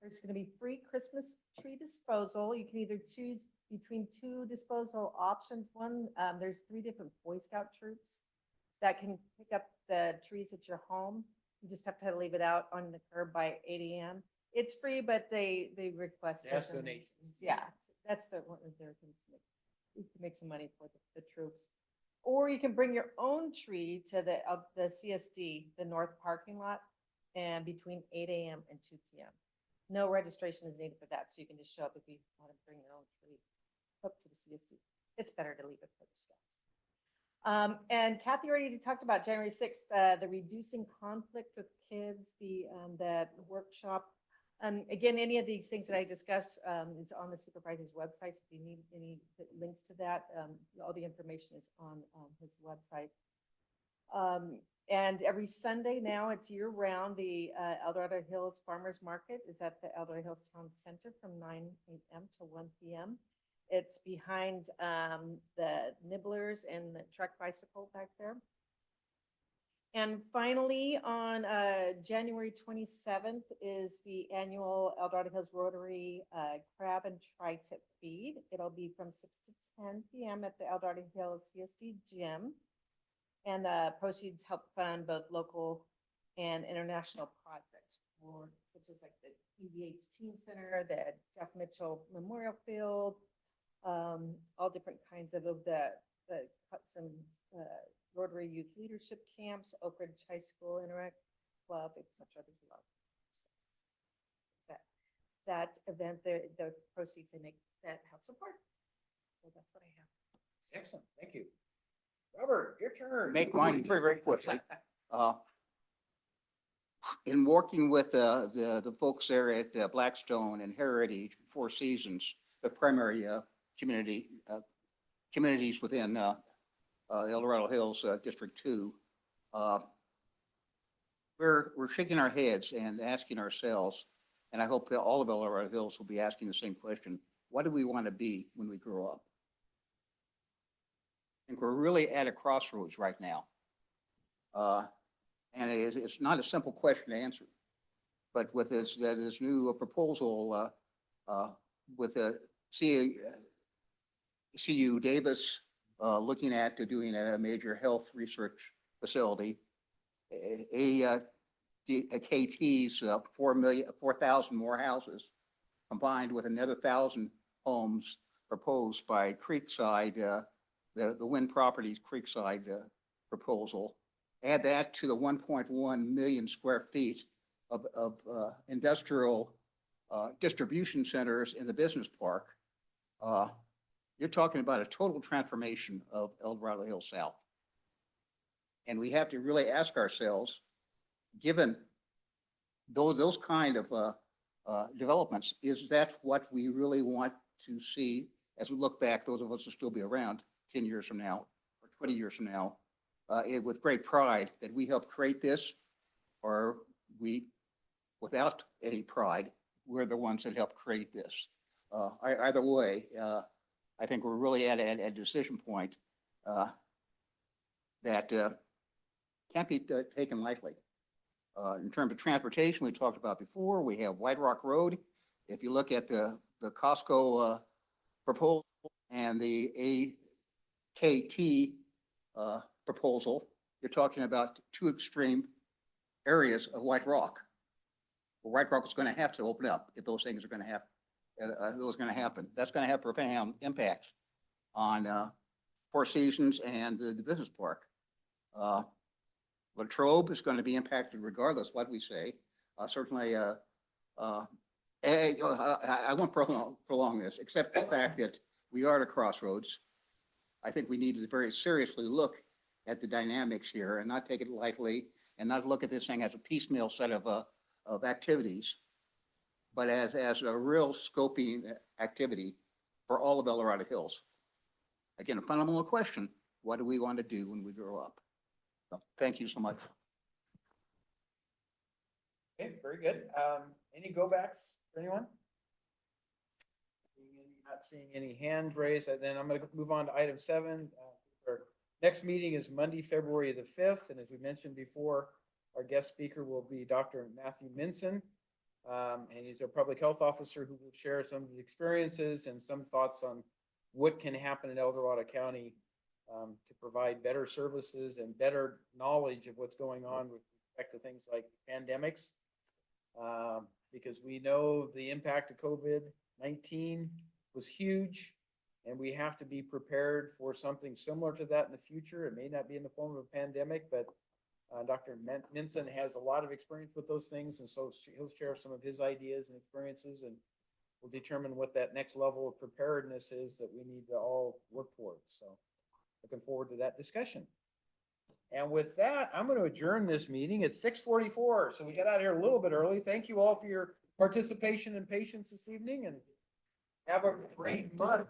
there's gonna be free Christmas tree disposal. You can either choose between 2 disposal options. One, there's 3 different Boy Scout troops that can pick up the trees at your home. You just have to leave it out on the curb by 8 a.m. It's free, but they request. They ask donations. donations. Yeah, that's one of their things. You can make some money for the troops. Or you can bring your own tree to the CSD, the north parking lot, and between 8 a.m. and 2 p.m. No registration is needed for that, so you can just show up if you want to bring your own tree up to the CSD. It's better to leave it for the staff. And Kathy already talked about January 6th, the reducing conflict with kids, that workshop. Again, any of these things that I discussed is on the supervisor's website. If you need any links to that, all the information is on his website. And every Sunday now, it's year round, the El Dorado Hills Farmers Market is at the El Dorado Hills Town Center from 9 a.m. to 1 p.m. It's behind the Nibblers and the Trek Bicycle back there. And finally, on January 27th is the annual El Dorado Hills Rotary Crab and Tri-Tip Feed. It'll be from 6 to 10 p.m. at the El Dorado Hills CSD Gym. And proceeds help fund both local and international projects, such as like the EVH Teen Center, the Jeff Mitchell Memorial Field, all different kinds of the some Rotary Youth Leadership Camps, Oak Ridge High School Interact Club, etc. There's a lot of that event, the proceeds they make that help support. So that's what I have. Excellent, thank you. Robert, your turn. Make mine very, very quickly. In working with the folks there at Blackstone and Heritage, Four Seasons, the primary communities within El Dorado Hills District 2, we're shaking our heads and asking ourselves, and I hope that all of El Dorado Hills will be asking the same question: what do we want to be when we grow up? I think we're really at a crossroads right now. And it's not a simple question to answer. But with this new proposal with the CU Davis looking at doing a major health research facility, KT's 4,000 more houses, combined with another 1,000 homes proposed by Creekside, the Wind Properties Creekside proposal. Add that to the 1.1 million square feet of industrial distribution centers in the business park. You're talking about a total transformation of El Dorado Hills South. And we have to really ask ourselves, given those kind of developments, is that what we really want to see as we look back, those of us who still be around 10 years from now or 20 years from now, with great pride that we helped create this, or we, without any pride, we're the ones that helped create this. Either way, I think we're really at a decision point that can't be taken lightly. In terms of transportation, we talked about before, we have White Rock Road. If you look at the Costco proposal and the AKT proposal, you're talking about two extreme areas of White Rock. Well, White Rock is going to have to open up if those things are going to happen. That's going to have profound impacts on Four Seasons and the business park. Latrobe is going to be impacted regardless what we say. Certainly, I won't prolong this, except the fact that we are at a crossroads. I think we need to very seriously look at the dynamics here and not take it lightly, and not look at this thing as a piecemeal set of activities, but as a real scoping activity for all of El Dorado Hills. Again, a fundamental question: what do we want to do when we grow up? So, thank you so much. Okay, very good. Any go backs for anyone? Not seeing any hands raised. Then I'm going to move on to item 7. Our next meeting is Monday, February the 5th. And as we mentioned before, our guest speaker will be Dr. Matthew Minson. And he's a public health officer who will share some of the experiences and some thoughts on what can happen in El Dorado County to provide better services and better knowledge of what's going on with respect to things like pandemics. Because we know the impact of COVID-19 was huge, and we have to be prepared for something similar to that in the future. It may not be in the form of a pandemic, but Dr. Minson has a lot of experience with those things, and so he'll share some of his ideas and experiences, and we'll determine what that next level of preparedness is that we need to all work towards. So looking forward to that discussion. And with that, I'm going to adjourn this meeting at 6:44. So we got out of here a little bit early. Thank you all for your participation and patience this evening, and have a great month.